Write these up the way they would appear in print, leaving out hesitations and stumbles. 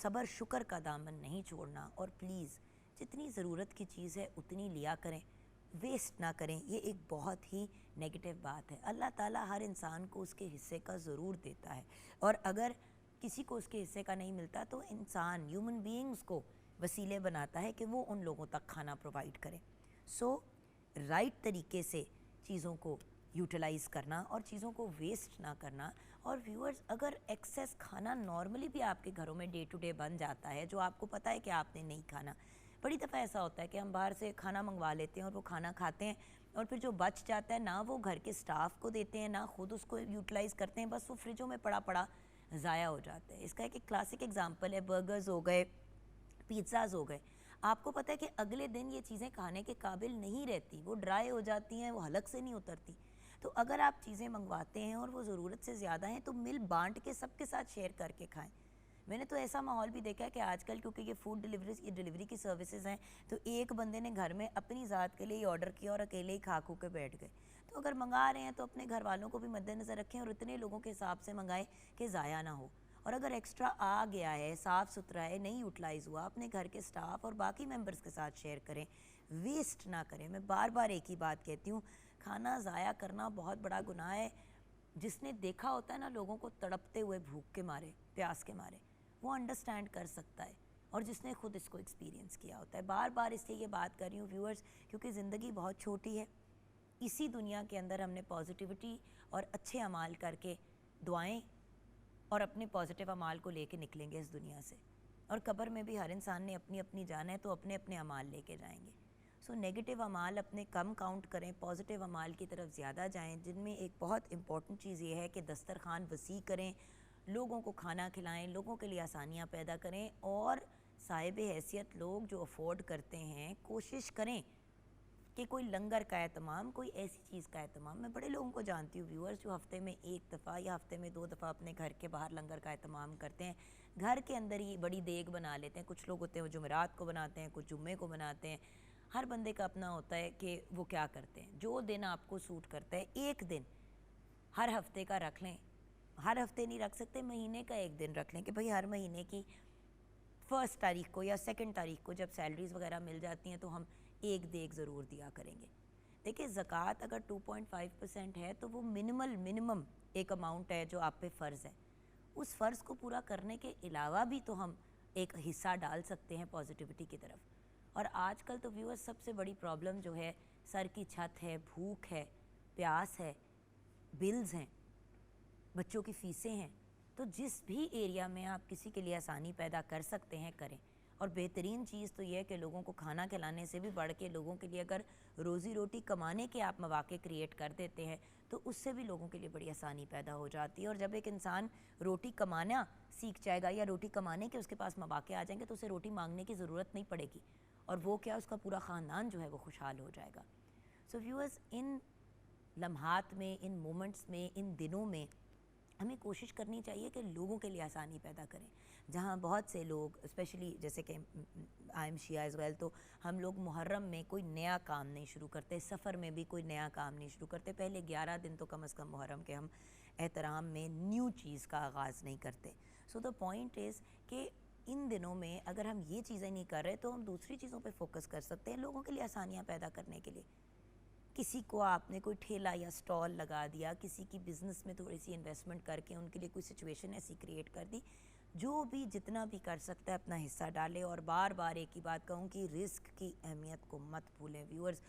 صبر شکر کا دامن نہیں چھوڑنا، اور پلیز جتنی ضرورت کی چیز ہے اتنی لیا کریں، ویسٹ نہ کریں. یہ ایک بہت ہی نیگیٹو بات ہے. اللہ تعالیٰ ہر انسان کو اس کے حصے کا ضرور دیتا ہے، اور اگر کسی کو اس کے حصے کا نہیں ملتا تو انسان ہیومن بینگز کو وسیلے بناتا ہے کہ وہ ان لوگوں تک کھانا پرووائڈ کریں. سو رائٹ طریقے سے چیزوں کو یوٹیلائز کرنا اور چیزوں کو ویسٹ نہ کرنا. اور ویورز، اگر ایکسیس کھانا نارملی بھی آپ کے گھروں میں ڈے ٹو ڈے بن جاتا ہے جو آپ کو پتہ ہے کہ آپ نے نہیں کھانا، بڑی دفعہ ایسا ہوتا ہے کہ ہم باہر سے کھانا منگوا لیتے ہیں اور وہ کھانا کھاتے ہیں، اور پھر جو بچ جاتا ہے نہ وہ گھر کے سٹاف کو دیتے ہیں نہ خود اس کو یوٹیلائز کرتے ہیں، بس وہ فریجوں میں پڑا پڑا ضائع ہو جاتا ہے. اس کا ایک کلاسک ایگزامپل ہے برگرز ہو گئے، پیزاز ہو گئے. آپ کو پتہ ہے کہ اگلے دن یہ چیزیں کھانے کے قابل نہیں رہتی، وہ ڈرائی ہو جاتی ہیں، وہ حلق سے نہیں اترتی. تو اگر آپ چیزیں منگواتے ہیں اور وہ ضرورت سے زیادہ ہیں تو مل بانٹ کے سب کے ساتھ شیئر کر کے کھائیں. میں نے تو ایسا ماحول بھی دیکھا ہے کہ آج کل کیونکہ یہ فوڈ ڈیلیوری کی سروسز ہیں تو ایک بندے نے گھر میں اپنی ذات کے لیے ہی آرڈر کیا اور اکیلے ہی کھا کھو کے بیٹھ گئے. تو اگر منگا رہے ہیں تو اپنے گھر والوں کو بھی مد نظر رکھیں اور اتنے لوگوں کے حساب سے منگائیں کہ ضائع نہ ہو. اور اگر ایکسٹرا آ گیا ہے، صاف ستھرا ہے، نہیں یوٹیلائز ہوا، اپنے گھر کے سٹاف اور باقی ممبرز کے ساتھ شیئر کریں، ویسٹ نہ کریں. میں بار بار ایک ہی بات کہتی ہوں، کھانا ضائع کرنا بہت بڑا گناہ ہے. جس نے دیکھا ہوتا ہے نا لوگوں کو تڑپتے ہوئے بھوک کے مارے، پیاس کے مارے، وہ انڈرسٹینڈ کر سکتا ہے، اور جس نے خود اس کو ایکسپیرینس کیا ہوتا ہے. بار بار اس لیے یہ بات کر رہی ہوں ویورز، کیونکہ زندگی بہت چھوٹی ہے. اسی دنیا کے اندر ہم نے پازیٹیوٹی اور اچھے اعمال کر کے دعائیں اور اپنے پازیٹیو اعمال کو لے کے نکلیں گے اس دنیا سے، اور قبر میں بھی ہر انسان نے اپنی اپنی جان ہے تو اپنے اپنے اعمال لے کے جائیں گے. سو نیگیٹو اعمال اپنے کم کاؤنٹ کریں، پازیٹیو اعمال کی طرف زیادہ جائیں، جن میں ایک بہت امپورٹنٹ چیز یہ ہے کہ دسترخوان وسیع کریں، لوگوں کو کھانا کھلائیں، لوگوں کے لیے آسانیاں پیدا کریں، اور صاحب حیثیت لوگ جو افورڈ کرتے ہیں کوشش کریں کہ کوئی لنگر کا اہتمام، کوئی ایسی چیز کا اہتمام. میں بڑے لوگوں کو جانتی ہوں ویورز جو ہفتے میں ایک دفعہ یا ہفتے میں 2 دفعہ اپنے گھر کے باہر لنگر کا اہتمام کرتے ہیں. گھر کے اندر ہی بڑی دیگ بنا لیتے ہیں. کچھ لوگ ہوتے ہیں وہ جمعرات کو بناتے ہیں، کچھ جمعے کو بناتے ہیں. ہر بندے کا اپنا ہوتا ہے کہ وہ کیا کرتے ہیں. جو دن آپ کو سوٹ کرتا ہے، ایک دن ہر ہفتے کا رکھ لیں. ہر ہفتے نہیں رکھ سکتے، مہینے کا ایک دن رکھ لیں کہ بھئی ہر مہینے کی 1 تاریخ کو یا 2 تاریخ کو جب سیلریز وغیرہ مل جاتی ہیں تو ہم ایک دیگ ضرور دیا کریں گے. دیکھیں زکوٰۃ اگر 2.5% ہے تو وہ منیمم ایک اماؤنٹ ہے جو آپ پہ فرض ہے. اس فرض کو پورا کرنے کے علاوہ بھی تو ہم ایک حصہ ڈال سکتے ہیں پازیٹیوٹی کی طرف. اور آج کل تو ویورز سب سے بڑی پرابلم جو ہے، سر کی چھت ہے، بھوک ہے، پیاس ہے، بلز ہیں، بچوں کی فیسیں ہیں. تو جس بھی ایریا میں آپ کسی کے لیے آسانی پیدا کر سکتے ہیں کریں. اور بہترین چیز تو یہ ہے کہ لوگوں کو کھانا کھلانے سے بھی بڑھ کے لوگوں کے لیے اگر روزی روٹی کمانے کے آپ مواقع کریٹ کر دیتے ہیں تو اس سے بھی لوگوں کے لیے بڑی آسانی پیدا ہو جاتی ہے. اور جب ایک انسان روٹی کمانا سیکھ جائے گا یا روٹی کمانے کے اس کے پاس مواقع آ جائیں گے تو اسے روٹی مانگنے کی ضرورت نہیں پڑے گی، اور وہ کیا، اس کا پورا خاندان جو ہے وہ خوشحال ہو جائے گا. سو ویورز، ان لمحات میں، ان مومنٹس میں، ان دنوں میں ہمیں کوشش کرنی چاہیے کہ لوگوں کے لیے آسانی پیدا کریں. جہاں بہت سے لوگ اسپیشلی جیسے کہ آئی ایم شیعہ ایز ویل، تو ہم لوگ محرم میں کوئی نیا کام نہیں شروع کرتے، سفر میں بھی کوئی نیا کام نہیں شروع کرتے. پہلے 11 دن تو کم از کم محرم کے ہم احترام میں نیو چیز کا آغاز نہیں کرتے. سو دا پوائنٹ از کہ ان دنوں میں اگر ہم یہ چیزیں نہیں کر رہے تو ہم دوسری چیزوں پہ فوکس کر سکتے ہیں لوگوں کے لیے آسانیاں پیدا کرنے کے لیے. کسی کو آپ نے کوئی ٹھیلا یا سٹال لگا دیا، کسی کی بزنس میں تھوڑی سی انویسٹمنٹ کر کے ان کے لیے کوئی سچویشن ایسی کریٹ کر دی. جو بھی جتنا بھی کر سکتا ہے اپنا حصہ ڈالے. اور بار بار ایک ہی بات کہوں کہ رزق کی اہمیت کو مت بھولیں ویورز.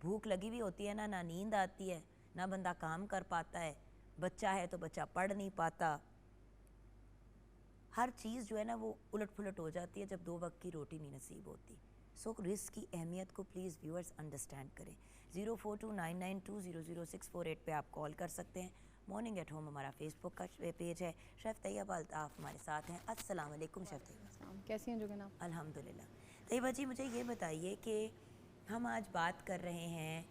بھوک لگی ہوئی ہوتی ہے نہ نیند آتی ہے، نہ بندہ کام کر پاتا ہے، بچہ ہے تو بچہ پڑھ نہیں پاتا. ہر چیز جو ہے نا وہ الٹ پھلٹ ہو جاتی ہے جب 2 وقت کی روٹی نہیں نصیب ہوتی. سو رزق کی اہمیت کو پلیز ویورز انڈرسٹینڈ کریں. 042992000648 پہ آپ کال کر سکتے ہیں. مارننگ ایٹ ہوم ہمارا فیس بک کا پیج ہے. شیف طیبہ الطاف ہمارے ساتھ ہیں. السلام علیکم شیف طیبہ. کیسی ہیں جوگن آپ؟ الحمدللہ. طیبہ جی مجھے یہ بتائیے کہ ہم آج بات کر رہے ہیں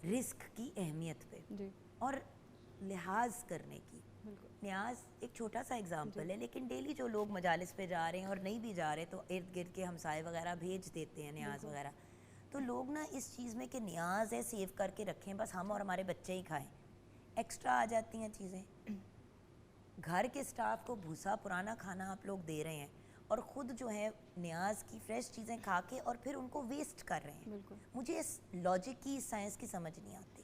رزق کی اہمیت پہ جی اور لحاظ کرنے کی. بالکل. نیاز ایک چھوٹا سا ایگزامپل ہے، لیکن ڈیلی جو لوگ مجالس پہ جا رہے ہیں اور نہیں بھی جا رہے تو ارد گرد کے ہمسائے وغیرہ بھیج دیتے ہیں نیاز وغیرہ. تو لوگ نا اس چیز میں کہ نیاز ہے سیو کر کے رکھیں، بس ہم اور ہمارے بچے ہی کھائیں. ایکسٹرا آ جاتی ہیں چیزیں. گھر کے سٹاف کو بھوسا پرانا کھانا آپ لوگ دے رہے ہیں اور خود جو ہے نیاز کی فریش چیزیں کھا کے اور پھر ان کو ویسٹ کر رہے ہیں. بالکل. مجھے اس لاجک کی سائنس کی سمجھ نہیں آتی.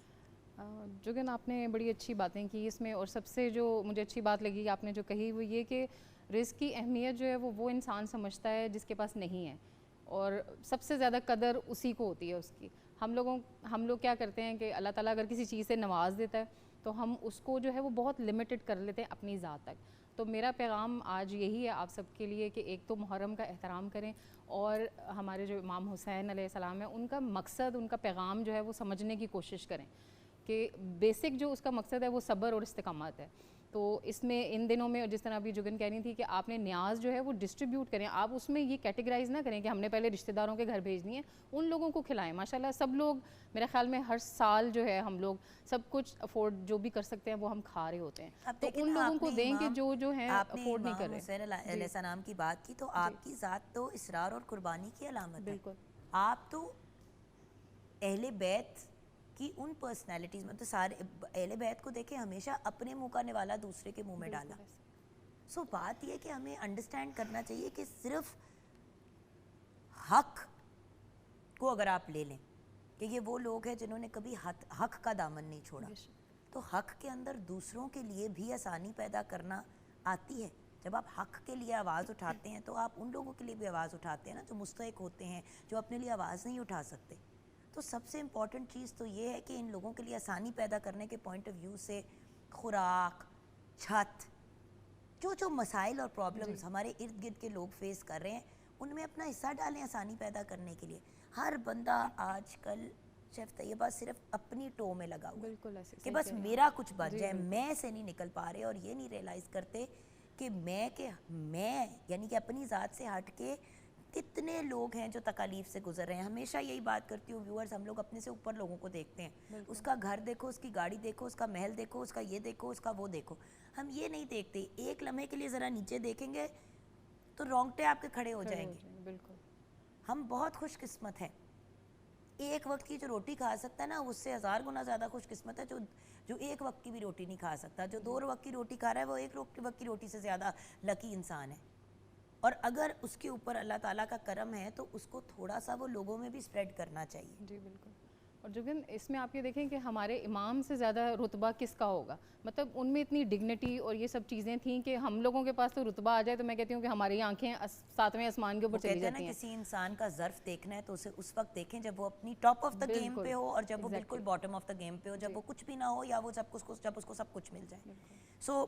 جگن آپ نے بڑی اچھی باتیں کی اس میں, اور سب سے جو مجھے اچھی بات لگی آپ نے جو کہی وہ یہ کہ رزق کی اہمیت جو ہے وہ انسان سمجھتا ہے جس کے پاس نہیں ہے, اور سب سے زیادہ قدر اسی کو ہوتی ہے اس کی. ہم لوگ کیا کرتے ہیں کہ اللہ تعالیٰ اگر کسی چیز سے نواز دیتا ہے تو ہم اس کو جو ہے وہ بہت لمیٹڈ کر لیتے ہیں اپنی ذات تک. تو میرا پیغام آج یہی ہے آپ سب کے لیے کہ ایک تو محرم کا احترام کریں, اور ہمارے جو امام حسین علیہ السلام ہیں ان کا مقصد, ان کا پیغام جو ہے وہ سمجھنے کی کوشش کریں کہ بیسک جو اس کا مقصد ہے وہ صبر اور استقامت ہے. تو اس میں ان دنوں میں جس طرح ابھی جگن کہہ رہی تھی کہ آپ نے نیاز جو ہے وہ ڈسٹریبیوٹ کریں, آپ اس میں یہ کیٹیگرائز نہ کریں کہ ہم نے پہلے رشتہ داروں کے گھر بھیجنی ہے, ان لوگوں کو کھلائیں. ماشاءاللہ سب لوگ میرے خیال میں ہر سال جو ہے ہم لوگ سب کچھ افورڈ جو بھی کر سکتے ہیں وہ ہم کھا رہے ہوتے ہیں, تو ان لوگوں کو دیں کہ جو ہیں افورڈ نہیں کر رہے. آپ نے امام حسین علیہ السلام کی بات کی, تو آپ کی ذات تو اسرار اور قربانی کی علامت ہے. بالکل. آپ تو اہل بیت کی ان پرسنالٹیز میں, تو سارے اہل بیت کو دیکھیں ہمیشہ اپنے منہ کا نوالا دوسرے کے منہ میں ڈالا. سو بات یہ کہ ہمیں انڈرسٹینڈ کرنا چاہیے کہ صرف حق کو اگر آپ لے لیں کہ یہ وہ لوگ ہیں جنہوں نے کبھی حق کا دامن نہیں چھوڑا, تو حق کے اندر دوسروں کے لیے بھی آسانی پیدا کرنا آتی ہے. جب آپ حق کے لیے آواز اٹھاتے ہیں تو آپ ان لوگوں کے لیے بھی آواز اٹھاتے ہیں نا جو مستحق ہوتے ہیں, جو اپنے لیے آواز نہیں اٹھا سکتے. تو سب سے امپورٹنٹ چیز تو یہ ہے کہ ان لوگوں کے لیے آسانی پیدا کرنے کے پوائنٹ آف ویو سے خوراک, چھت, جو مسائل اور پرابلمز ہمارے ارد گرد کے لوگ فیس کر رہے ہیں ان میں اپنا حصہ ڈالیں آسانی پیدا کرنے کے لیے. ہر بندہ آج کل شیف طیبہ صرف اپنی ٹو میں لگا ہوا بالکل ایسے کہ بس میرا کچھ بن جائے, میں سے نہیں نکل پا رہے, اور یہ نہیں ریئلائز کرتے کہ میں یعنی کہ اپنی ذات سے ہٹ کے کتنے لوگ ہیں جو تکالیف سے گزر رہے ہیں. ہمیشہ یہی بات کرتی ہوں ویورز, ہم لوگ اپنے سے اوپر لوگوں کو دیکھتے ہیں, اس کا گھر دیکھو, اس کی گاڑی دیکھو, اس کا محل دیکھو, اس کا یہ دیکھو, اس کا وہ دیکھو. ہم یہ نہیں دیکھتے, ایک لمحے کے لیے ذرا نیچے دیکھیں گے تو رونگٹے آپ کے کھڑے ہو جائیں گے. بالکل. ہم بہت خوش قسمت ہیں. ایک وقت کی جو روٹی کھا سکتا ہے نا, اس سے 1000 گنا زیادہ خوش قسمت ہے جو ایک وقت کی بھی روٹی نہیں کھا سکتا. جو 2 وقت کی روٹی کھا رہا ہے وہ ایک وقت کی روٹی سے زیادہ لکی انسان ہے. اور اگر اس کے اوپر اللہ تعالیٰ کا کرم ہے تو اس کو تھوڑا سا وہ لوگوں میں بھی سپریڈ کرنا چاہیے. جی بالکل. اور جگن اس میں آپ یہ دیکھیں کہ ہمارے امام سے زیادہ رتبہ کس کا ہوگا, مطلب ان میں اتنی ڈگنیٹی اور یہ سب چیزیں تھیں کہ ہم لوگوں کے پاس تو رتبہ آ جائے تو میں کہتی ہوں کہ ہماری آنکھیں 7ویں آسمان کے اوپر چلی جاتی ہیں. کہتے ہیں نا کسی انسان کا ظرف دیکھنا ہے تو اسے اس وقت دیکھیں جب وہ اپنی ٹاپ آف دا گیم پہ ہو, اور جب وہ بالکل باٹم آف دا گیم پہ ہو, جب وہ کچھ بھی نہ ہو یا وہ جب اس کو سب کچھ مل جائے. سو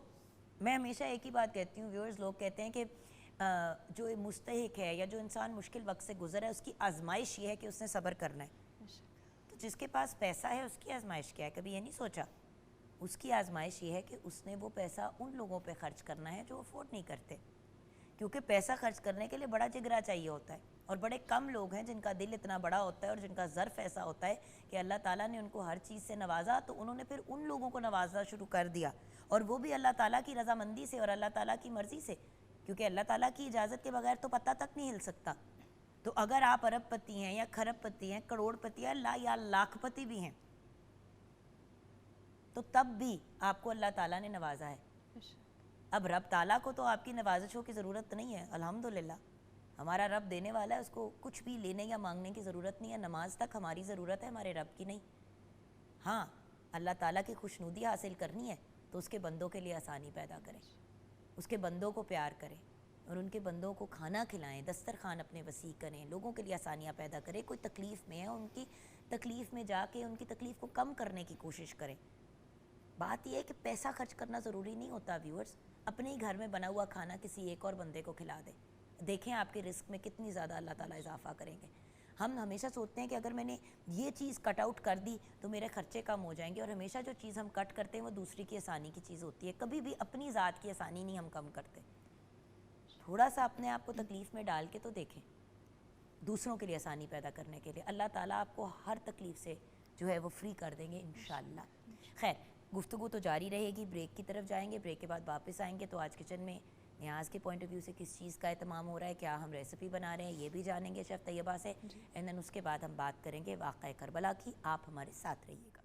میں ہمیشہ ایک ہی بات کہتی ہوں ویورز, لوگ کہتے ہیں کہ جو مستحق ہے یا جو انسان مشکل وقت سے گزر ہے اس کی آزمائش یہ ہے کہ اس نے صبر کرنا ہے. تو جس کے پاس پیسہ ہے اس کی آزمائش کیا ہے, کبھی یہ نہیں سوچا؟ اس کی آزمائش یہ ہے کہ اس نے وہ پیسہ ان لوگوں پہ خرچ کرنا ہے جو افورڈ نہیں کرتے, کیونکہ پیسہ خرچ کرنے کے لیے بڑا جگرا چاہیے ہوتا ہے, اور بڑے کم لوگ ہیں جن کا دل اتنا بڑا ہوتا ہے اور جن کا ظرف ایسا ہوتا ہے کہ اللہ تعالیٰ نے ان کو ہر چیز سے نوازا تو انہوں نے پھر ان لوگوں کو نوازنا شروع کر دیا, اور وہ بھی اللہ تعالیٰ کی رضامندی سے اور اللہ تعالیٰ کی مرضی سے, کیونکہ اللہ تعالیٰ کی اجازت کے بغیر تو پتہ تک نہیں ہل سکتا. تو اگر آپ ارب پتی ہیں یا کھرب پتی ہیں, کروڑ پتی ہیں یا لاکھ پتی بھی ہیں, تو تب بھی آپ کو اللہ تعالیٰ نے نوازا ہے. اب رب تعالیٰ کو تو آپ کی نوازشوں کی ضرورت نہیں ہے, الحمدللہ ہمارا رب دینے والا ہے, اس کو کچھ بھی لینے یا مانگنے کی ضرورت نہیں ہے. نماز تک ہماری ضرورت ہے, ہمارے رب کی نہیں. ہاں اللہ تعالیٰ کی خوشنودی حاصل کرنی ہے تو اس کے بندوں کے لیے آسانی پیدا کریں, اس کے بندوں کو پیار کریں, اور ان کے بندوں کو کھانا کھلائیں, دسترخوان اپنے وسیع کریں, لوگوں کے لیے آسانیاں پیدا کریں. کوئی تکلیف میں ہے, ان کی تکلیف میں جا کے ان کی تکلیف کو کم کرنے کی کوشش کریں. بات یہ ہے کہ پیسہ خرچ کرنا ضروری نہیں ہوتا ویورز, اپنے ہی گھر میں بنا ہوا کھانا کسی ایک اور بندے کو کھلا دیں, دیکھیں آپ کے رزق میں کتنی زیادہ اللہ تعالیٰ اضافہ کریں گے. ہم ہمیشہ سوچتے ہیں کہ اگر میں نے یہ چیز کٹ آؤٹ کر دی تو میرے خرچے کم ہو جائیں گے, اور ہمیشہ جو چیز ہم کٹ کرتے ہیں وہ دوسری کی آسانی کی چیز ہوتی ہے. کبھی بھی اپنی ذات کی آسانی نہیں ہم کم کرتے. تھوڑا سا اپنے آپ کو تکلیف میں ڈال کے تو دیکھیں, دوسروں کے لیے آسانی پیدا کرنے کے لیے اللہ تعالیٰ آپ کو ہر تکلیف سے جو ہے وہ فری کر دیں گے انشاءاللہ. خیر, گفتگو تو جاری رہے گی, بریک کی طرف جائیں گے, بریک کے بعد واپس آئیں گے. تو آج کچن میں نیاز کے پوائنٹ آف ویو سے کس چیز کا اہتمام ہو رہا ہے, کیا ہم ریسیپی بنا رہے ہیں, یہ بھی جانیں گے شیف طیبہ سے. اینڈ دین اس کے بعد ہم بات کریں گے واقعہ کربلا کی. آپ ہمارے ساتھ رہیے گا.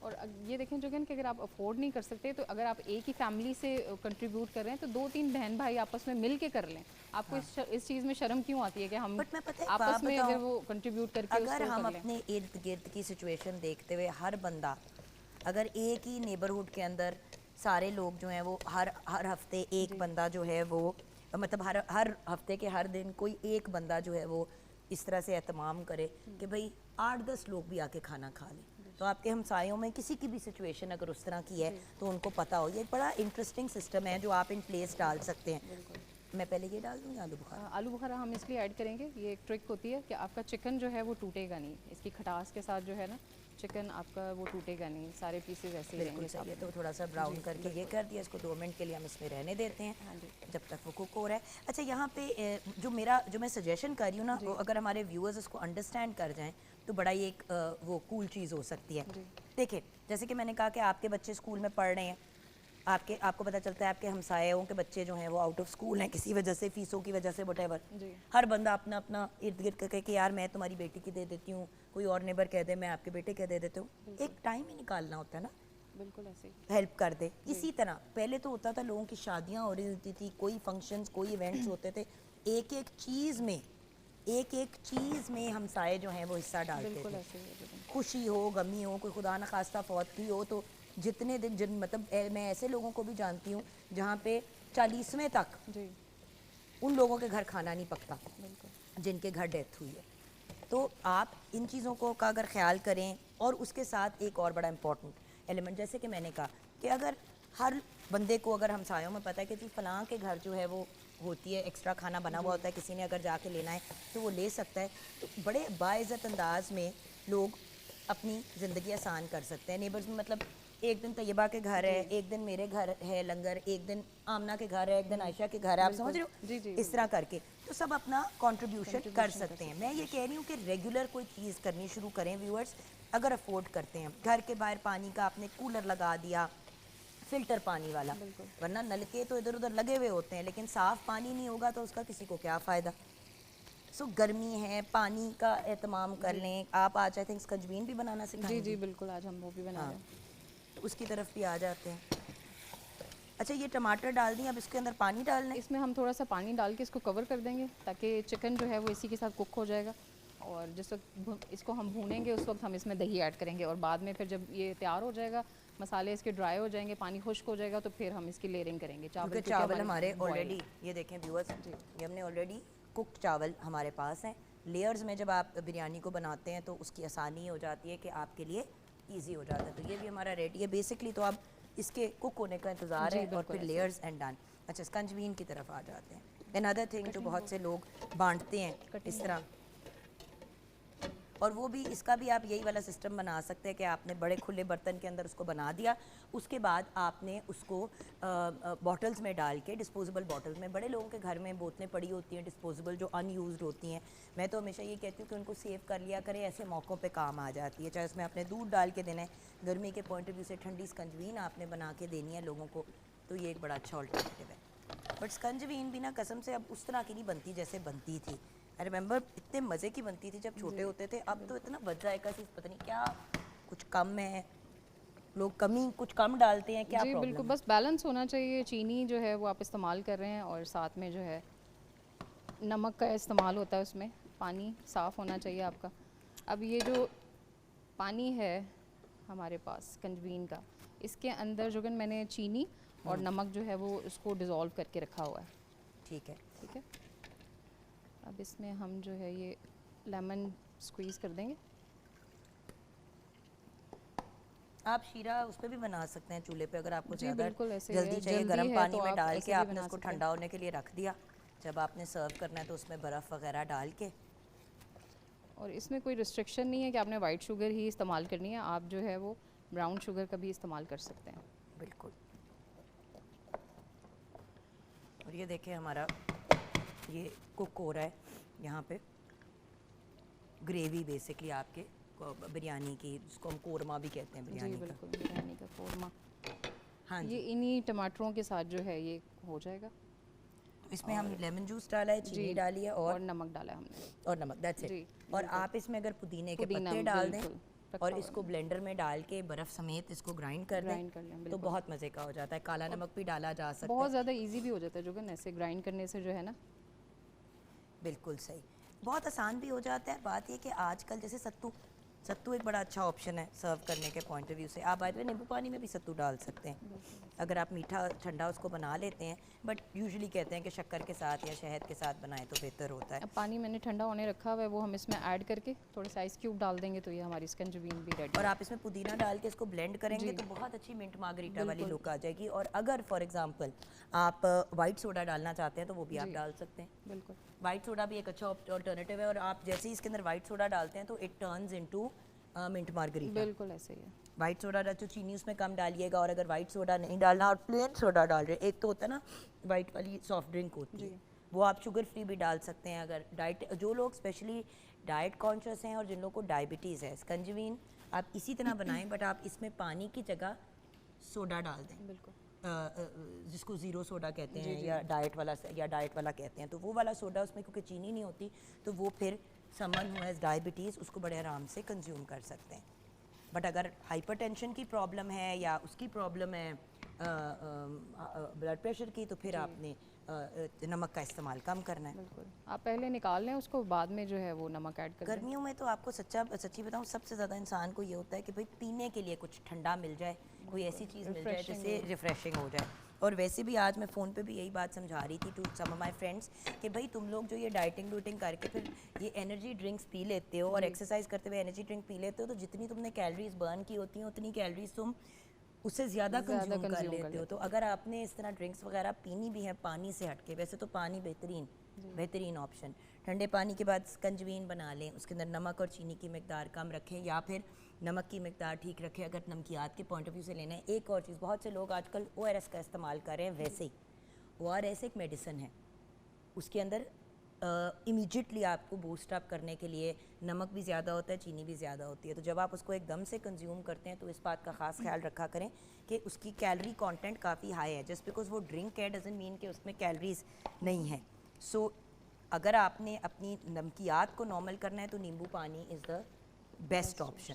اور یہ دیکھیں جوگن کہ اگر آپ افورڈ نہیں کر سکتے تو اگر آپ ایک ہی فیملی سے کنٹریبیوٹ کر رہے ہیں تو 2-3 بہن بھائی آپس میں مل کے کر لیں. آپ کو اس چیز میں شرم کیوں آتی ہے کہ ہم بٹ میں پتہ ہے آپس میں اگر وہ کنٹریبیوٹ کر کے اس اگر کو ہم کر لیں. اپنے ارد گرد کی سچویشن دیکھتے ہوئے ہر بندہ اگر ایک ہی نیبرہڈ کے اندر سارے لوگ جو ہیں وہ ہر ہفتے ایک بندہ جو ہے وہ مطلب ہر ہفتے کے ہر دن کوئی ایک بندہ جو ہے وہ اس طرح سے اہتمام کرے کہ بھئی 8-10 لوگ بھی آ کے کھانا کھا لیں, تو آپ کے ہمسایوں میں کسی کی بھی سچویشن اگر اس طرح کی ہے تو ان کو پتہ ہو. یہ ایک بڑا انٹرسٹنگ سسٹم ہے جو آپ ان پلیس ڈال سکتے ہیں. میں پہلے یہ ڈال دوں یا آلو بخارا؟ آلو بخارا ہم اس لیے ایڈ کریں گے, یہ ایک ٹرک ہوتی ہے کہ آپ کا چکن جو ہے وہ ٹوٹے گا نہیں, اس کی کھٹاس کے ساتھ جو ہے نا چکن آپ کا وہ ٹوٹے گا نہیں, سارے پیسز ایسے ہی رہیں بالکل گے. صحیح ہے. تو تھوڑا سا براؤن کر کے یہ کر دیا, اس کو 2 منٹ کے لیے ہم اس میں رہنے دیتے ہیں جب تک وہ کوک ہو رہا ہے. اچھا یہاں پہ جو میں سجیشن کر رہی ہوں نا, وہ اگر ہمارے ویورز اس کو انڈرسٹینڈ کر جائیں تو بڑا ہی ایک وہ کول چیز ہو سکتی ہے. دیکھیں جیسے کہ میں نے کہا کہ آپ کے بچے اسکول میں پڑھ رہے ہیں, آپ کو پتہ چلتا ہے آپ کے ہمسایوں کے بچے جو ہیں وہ آؤٹ آف اسکول ہیں کسی وجہ سے, فیسوں کی وجہ سے, وٹ ایور. ہر بندہ اپنا اپنا ارد گرد کر کہ یار میں تمہاری بیٹی کی دے دیتی ہوں, کوئی اور نیبر کہہ دے میں آپ کے بیٹے کے دے دیتا ہوں. ایک ٹائم ہی نکالنا ہوتا ہے نا, بالکل ایسے ہی ہیلپ کر دے. اسی طرح پہلے تو ہوتا تھا لوگوں کی شادیاں ہو رہی ہوتی تھی, کوئی فنکشنز کوئی ایونٹس ہوتے تھے, ایک ایک چیز میں ہمسائے جو ہیں وہ حصہ ڈالتے تھے. خوشی ہو غمی ہو, کوئی خدا نخواستہ فوت کی ہو, تو جتنے دن مطلب میں ایسے لوگوں کو بھی جانتی ہوں جہاں پہ 40ویں تک ان لوگوں کے گھر کھانا نہیں پکتا جن کے گھر ڈیتھ ہوئی ہے. تو آپ ان چیزوں کو کا اگر خیال کریں, اور اس کے ساتھ ایک اور بڑا امپورٹنٹ ایلیمنٹ جیسے کہ میں نے کہا کہ اگر ہر بندے کو اگر ہمسایوں میں پتہ ہے کہ جی فلاں کے گھر جو ہے وہ ہوتی ہے ایکسٹرا کھانا بنا ہوا ہوتا ہے, کسی نے اگر جا کے لینا ہے تو وہ لے سکتا ہے, تو بڑے باعزت انداز میں لوگ اپنی زندگی آسان کر سکتے ہیں. نیبرز میں مطلب ایک دن طیبہ کے گھر ہے, ایک دن میرے گھر ہے لنگر, ایک دن آمنہ کے گھر ہے, ایک دن عائشہ کے گھر ہے, آپ سمجھ رہے ہو, اس طرح کر کے تو سب اپنا کنٹریبیوشن کر سکتے ہیں. میں یہ کہہ رہی ہوں کہ ریگولر کوئی چیز کرنی شروع کریں ویورز, اگر افورڈ کرتے ہیں. گھر کے باہر پانی کا آپ نے کولر لگا دیا, فلٹر پانی والا, ورنہ نلکے تو ادھر ادھر لگے ہوئے ہوتے ہیں لیکن صاف پانی نہیں ہوگا تو اس کا کسی کو کیا فائدہ. سو گرمی ہے, پانی کا اہتمام کر لیں. آپ آج آئی تھنک اسکنجبین بھی بنانا سکھائیں گی. بالکل, آج ہم وہ بھی بنا رہے ہیں. تو اس کی طرف بھی آ جاتے ہیں. اچھا یہ ٹماٹر ڈال دیں, اب اس کے اندر پانی ڈالنا ہے. اس میں ہم تھوڑا سا پانی ڈال کے اس کو کور کر دیں گے تاکہ چکن جو ہے وہ اسی کے ساتھ کک ہو جائے گا, اور جس وقت اس کو ہم بھونیں گے اس وقت ہم اس میں دہی ایڈ کریں گے, اور بعد میں پھر جب یہ تیار ہو جائے گا, مسالے اس کے ڈرائی ہو جائیں گے, پانی خشک ہو جائے گا, تو پھر ہم اس کی لیئرنگ کریں گے. کیونکہ چاول ہمارے آلریڈی, یہ دیکھیں ویورز, یہ ہم نے آلریڈی کوکڈ چاول ہمارے پاس ہیں. لیئرز میں جب آپ بریانی کو بناتے ہیں تو اس کی آسانی ہو جاتی ہے کہ آپ کے لیے ایزی ہو جاتا ہے. تو یہ بھی ہمارا ریڈی ہے بیسکلی. تو اب اس کے کک ہونے کا انتظار ہے اور پھر لیئرز اینڈ ڈن. اچھا اسکنجبین کی طرف آ جاتے ہیں. another thing جو بہت سے لوگ بانٹتے ہیں اس طرح, اور وہ بھی اس کا بھی آپ یہی والا سسٹم بنا سکتے ہیں کہ آپ نے بڑے کھلے برتن کے اندر اس کو بنا دیا, اس کے بعد آپ نے اس کو بوٹلز میں ڈال کے, ڈسپوزیبل بوٹلز میں, بڑے لوگوں کے گھر میں بوتلیں پڑی ہوتی ہیں ڈسپوزیبل جو ان یوزڈ ہوتی ہیں. میں تو ہمیشہ یہ کہتی ہوں کہ ان کو سیو کر لیا کریں, ایسے موقعوں پہ کام آ جاتی ہے. چاہے اس میں آپ نے دودھ ڈال کے دینا ہے, گرمی کے پوائنٹ آف ویو سے ٹھنڈی اسکنجبین آپ نے بنا کے دینی ہے لوگوں کو, تو یہ ایک بڑا اچھا آلٹرنیٹیو ہے. بٹ اسکنجبین بھی نا قسم سے اب اس طرح کی نہیں بنتی جیسے بنتی تھی. آئی ریمبر اتنے مزے کی بنتی تھی جب چھوٹے ہوتے تھے. اب تو اتنا بد ذائقہ سی, پتہ نہیں کیا کچھ کم ہے, لوگ کچھ کم ڈالتے ہیں, کیا جی بالکل, پرابلم ہے؟ بس بیلنس ہونا چاہیے. چینی جو ہے وہ آپ استعمال کر رہے ہیں, اور ساتھ میں جو ہے نمک کا استعمال ہوتا ہے اس میں. پانی صاف ہونا چاہیے آپ کا. اب یہ جو پانی ہے ہمارے پاس کنجوین کا, اس کے اندر جو کہ میں نے چینی اور نمک جو ہے وہ اس کو ڈیزولو کر کے رکھا ہوا ہے. ٹھیک ہے, ٹھیک ہے. اب اس میں ہم جو ہے یہ لیمن اسکویز کر دیں گے. آپ شیرہ اس پہ بھی بنا سکتے ہیں چولہے پہ, اگر آپ کو جی زیادہ بالکل ایسے جلدی چاہیے. جلدی گرم ہے پانی تو میں آپ ڈال ایسے کے بھی آپ نے بنا اس کو سکتے ہیں. ٹھنڈا ہونے کے لیے رکھ دیا, جب آپ نے سرو کرنا ہے تو اس میں برف وغیرہ ڈال کے. اور اس میں کوئی ریسٹرکشن نہیں ہے کہ آپ نے وائٹ شوگر ہی استعمال کرنی ہے, آپ جو ہے وہ براؤن شوگر کا بھی استعمال کر سکتے ہیں. بالکل. اور یہ دیکھیں ہمارا یہ کک ہو رہا ہے یہاں پہ, گریوی بیسکلی آپ کے بریانی کی, جس کو ہم قورمہ بھی کہتے ہیں بریانی کا. جی بالکل, بریانی کا قورمہ. ہاں جی, یہ انہی ٹماٹروں کے ساتھ جو ہے یہ ہو جائے گا. تو اس میں ہم لیمن جوس ڈالا ہے, چینی ڈالی ہے, اور نمک ڈالا ہے ہم نے. اور نمک, دیٹس اٹ. جی اور آپ اس میں اگر پودینے کے پودینہ پتے ڈال دیں بالکل اور اس کو بلینڈر میں ڈال کے برف سمیت اس کو گرائنڈ کر دیں گرائنڈ کر لیں تو بہت مزے کا ہو جاتا ہے. کالا نمک بھی ڈالا جا سکتا ہے. بہت زیادہ ایزی بھی ہو جاتا ہے جو کہ ایسے گرائنڈ کرنے سے جو ہے نا. بالکل صحیح, بہت آسان بھی ہو جاتا ہے. بات یہ کہ آج کل جیسے ستو ایک بڑا اچھا آپشن ہے سرو کرنے کے پوائنٹ آف ویو سے. آپ بائی دا وے نیمبو پانی میں بھی ستو ڈال سکتے ہیں اگر آپ میٹھا ٹھنڈا اس کو بنا لیتے ہیں, بٹ یوزلی کہتے ہیں کہ شکر کے ساتھ یا شہد کے ساتھ بنائیں تو بہتر ہوتا ہے. اب پانی میں نے ٹھنڈا ہونے رکھا ہوا ہے, وہ ہم اس میں ایڈ کر کے تھوڑے سے آئس کیوب ڈال دیں گے تو یہ ہماری اسکنجبین بھی ریڈی. اور آپ اس میں پودینہ ڈال کے اس کو بلینڈ کریں گے تو بہت اچھی منٹ مارگریٹا والی لک آ جائے گی. اور اگر فار ایگزامپل آپ وائٹ سوڈا ڈالنا چاہتے ہیں تو وہ بھی آپ ڈال سکتے ہیں. بالکل, وائٹ سوڈا بھی ایک اچھا آلٹرنیٹیو ہے, اور آپ جیسے ہی اس کے اندر وائٹ سوڈا ڈالتے ہیں تو it turns into minute margarita. بالکل ایسے ہی ہے. وائٹ سوڈا تو چینی اس میں کم ڈالیے گا, اور اگر وائٹ سوڈا نہیں ڈالنا اور پلین سوڈا ڈال رہے, ایک تو ہوتا ہے نا وائٹ والی سافٹ ڈرنک ہوتی ہے, وہ آپ شوگر فری بھی ڈال سکتے ہیں. اگر ڈائٹ جو لوگ اسپیشلی ڈائٹ کانشیس ہیں اور جن لوگوں کو ڈائبٹیز ہے, اسکنجوین آپ اسی طرح بنائیں بٹ آپ اس میں پانی کی جگہ سوڈا ڈال دیں. بالکل, جس کو زیرو سوڈا کہتے ہیں یا ڈائٹ والا کہتے ہیں, تو وہ والا سوڈا اس میں کیونکہ چینی نہیں ہوتی تو وہ پھر سمن ہو ایز ڈائبٹیز اس کو بڑے آرام سے کنزیوم کر سکتے ہیں. بٹ اگر ہائپر ٹینشن کی پرابلم ہے یا اس کی پرابلم ہے بلڈ پریشر کی, تو پھر آپ نے نمک کا استعمال کم کرنا ہے. بالکل, آپ پہلے نکال لیں اس کو, بعد میں جو ہے وہ نمک ایڈ کر دیں. گرمیوں میں تو آپ کو سچی بتاؤں سب سے زیادہ انسان کو یہ ہوتا ہے کہ بھئی پینے کے لیے کچھ ٹھنڈا مل جائے, کوئی ایسی چیز مل جائے جس سے ریفریشنگ ہو جائے. اور ویسے بھی آج میں فون پہ بھی یہی بات سمجھا رہی تھی to some of my friends کہ بھئی تم لوگ جو یہ ڈائٹنگ کر کے پھر یہ انرجی ڈرنکس پی لیتے ہو اور ایکسرسائز کرتے ہوئے انرجی ڈرنک پی لیتے ہو, تو جتنی تم نے کیلریز برن کی ہوتی ہیں اتنی کیلریز تم اس سے زیادہ کنزیوم کر لیتے ہو. تو اگر آپ نے اس طرح ڈرنکس وغیرہ پینی بھی ہے پانی سے ہٹ کے, ویسے تو پانی بہترین آپشن. ٹھنڈے پانی کے بعد اسکنجوین بنا لیں, اس کے اندر نمک اور چینی کی مقدار کم رکھیں یا پھر نمک کی مقدار ٹھیک رکھیں اگر نمکیات کے پوائنٹ آف ویو سے لینا ہے. ایک اور چیز, بہت سے لوگ آج کل او آر ایس کا استعمال کر رہے ہیں. ویسے ہی او آر ایس ایک میڈیسن ہے, اس کے اندر امیجیٹلی آپ کو بوسٹ اپ کرنے کے لیے نمک بھی زیادہ ہوتا ہے, چینی بھی زیادہ ہوتی ہے. تو جب آپ اس کو ایک دم سے کنزیوم کرتے ہیں تو اس بات کا خاص خیال رکھا کریں کہ اس کی کیلری کانٹینٹ کافی ہائی ہے. جسٹ بیکاز وہ ڈرنک ہے ڈزنٹ مین کہ اس میں کیلریز نہیں ہیں. سو اگر آپ نے اپنی نمکیات کو نارمل کرنا ہے تو نیمبو پانی از دا بیسٹ آپشن.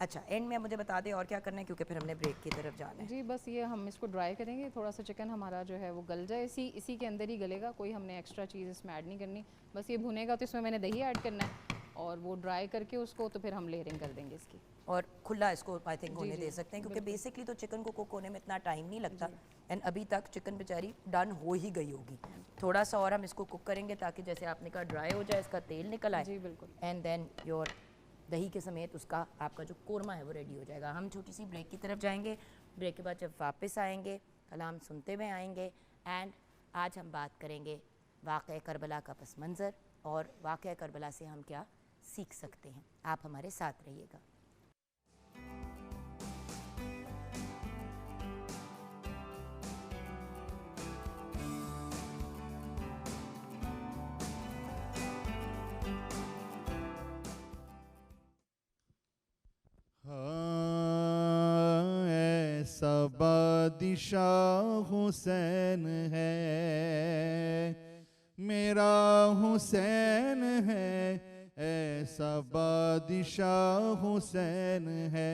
اچھا, اینڈ میں مجھے بتا دیں اور کیا کرنا ہے کیونکہ پھر ہم نے بریک کی طرف جانا ہے. جی بس یہ ہم اس کو ڈرائی کریں گے, تھوڑا سا چکن ہمارا جو ہے وہ گل جائے, اسی کے اندر ہی گلے گا, کوئی ہم نے ایکسٹرا چیز اس میں ایڈ نہیں کرنی. بس یہ بھونے گا تو اس میں نے دہی ایڈ کرنا ہے اور وہ ڈرائی کر کے اس کو تو پھر ہم لیئرنگ کر دیں گے اس کی, اور کھلا اس کو آئی تھنک ہونے دے سکتے ہیں کیونکہ بیسکلی تو چکن کو کوک ہونے میں اتنا ٹائم نہیں لگتا. اینڈ ابھی تک چکن بیچاری ڈن ہو ہی گئی ہوگی. تھوڑا سا اور ہم اس کو کوک کریں گے تاکہ جیسے آپ نے کہا ڈرائی ہو جائے, اس کا تیل نکل آئے. جی بالکل, اینڈ دین یور دہی کے سمیت اس کا آپ کا جو قورمہ ہے وہ ریڈی ہو جائے گا. ہم چھوٹی سی بریک کی طرف جائیں گے. بریک کے بعد جب واپس آئیں گے کلام سنتے ہوئے آئیں گے. اینڈ آج ہم بات کریں گے واقعہ کربلا کا پس منظر اور واقعہ کربلا سے ہم کیا سیکھ سکتے ہیں. آپ ہمارے ساتھ رہیے گا. ایسا بادشاہ حسین ہے, میرا حسین ہے, ایسا بادشاہ حسین ہے.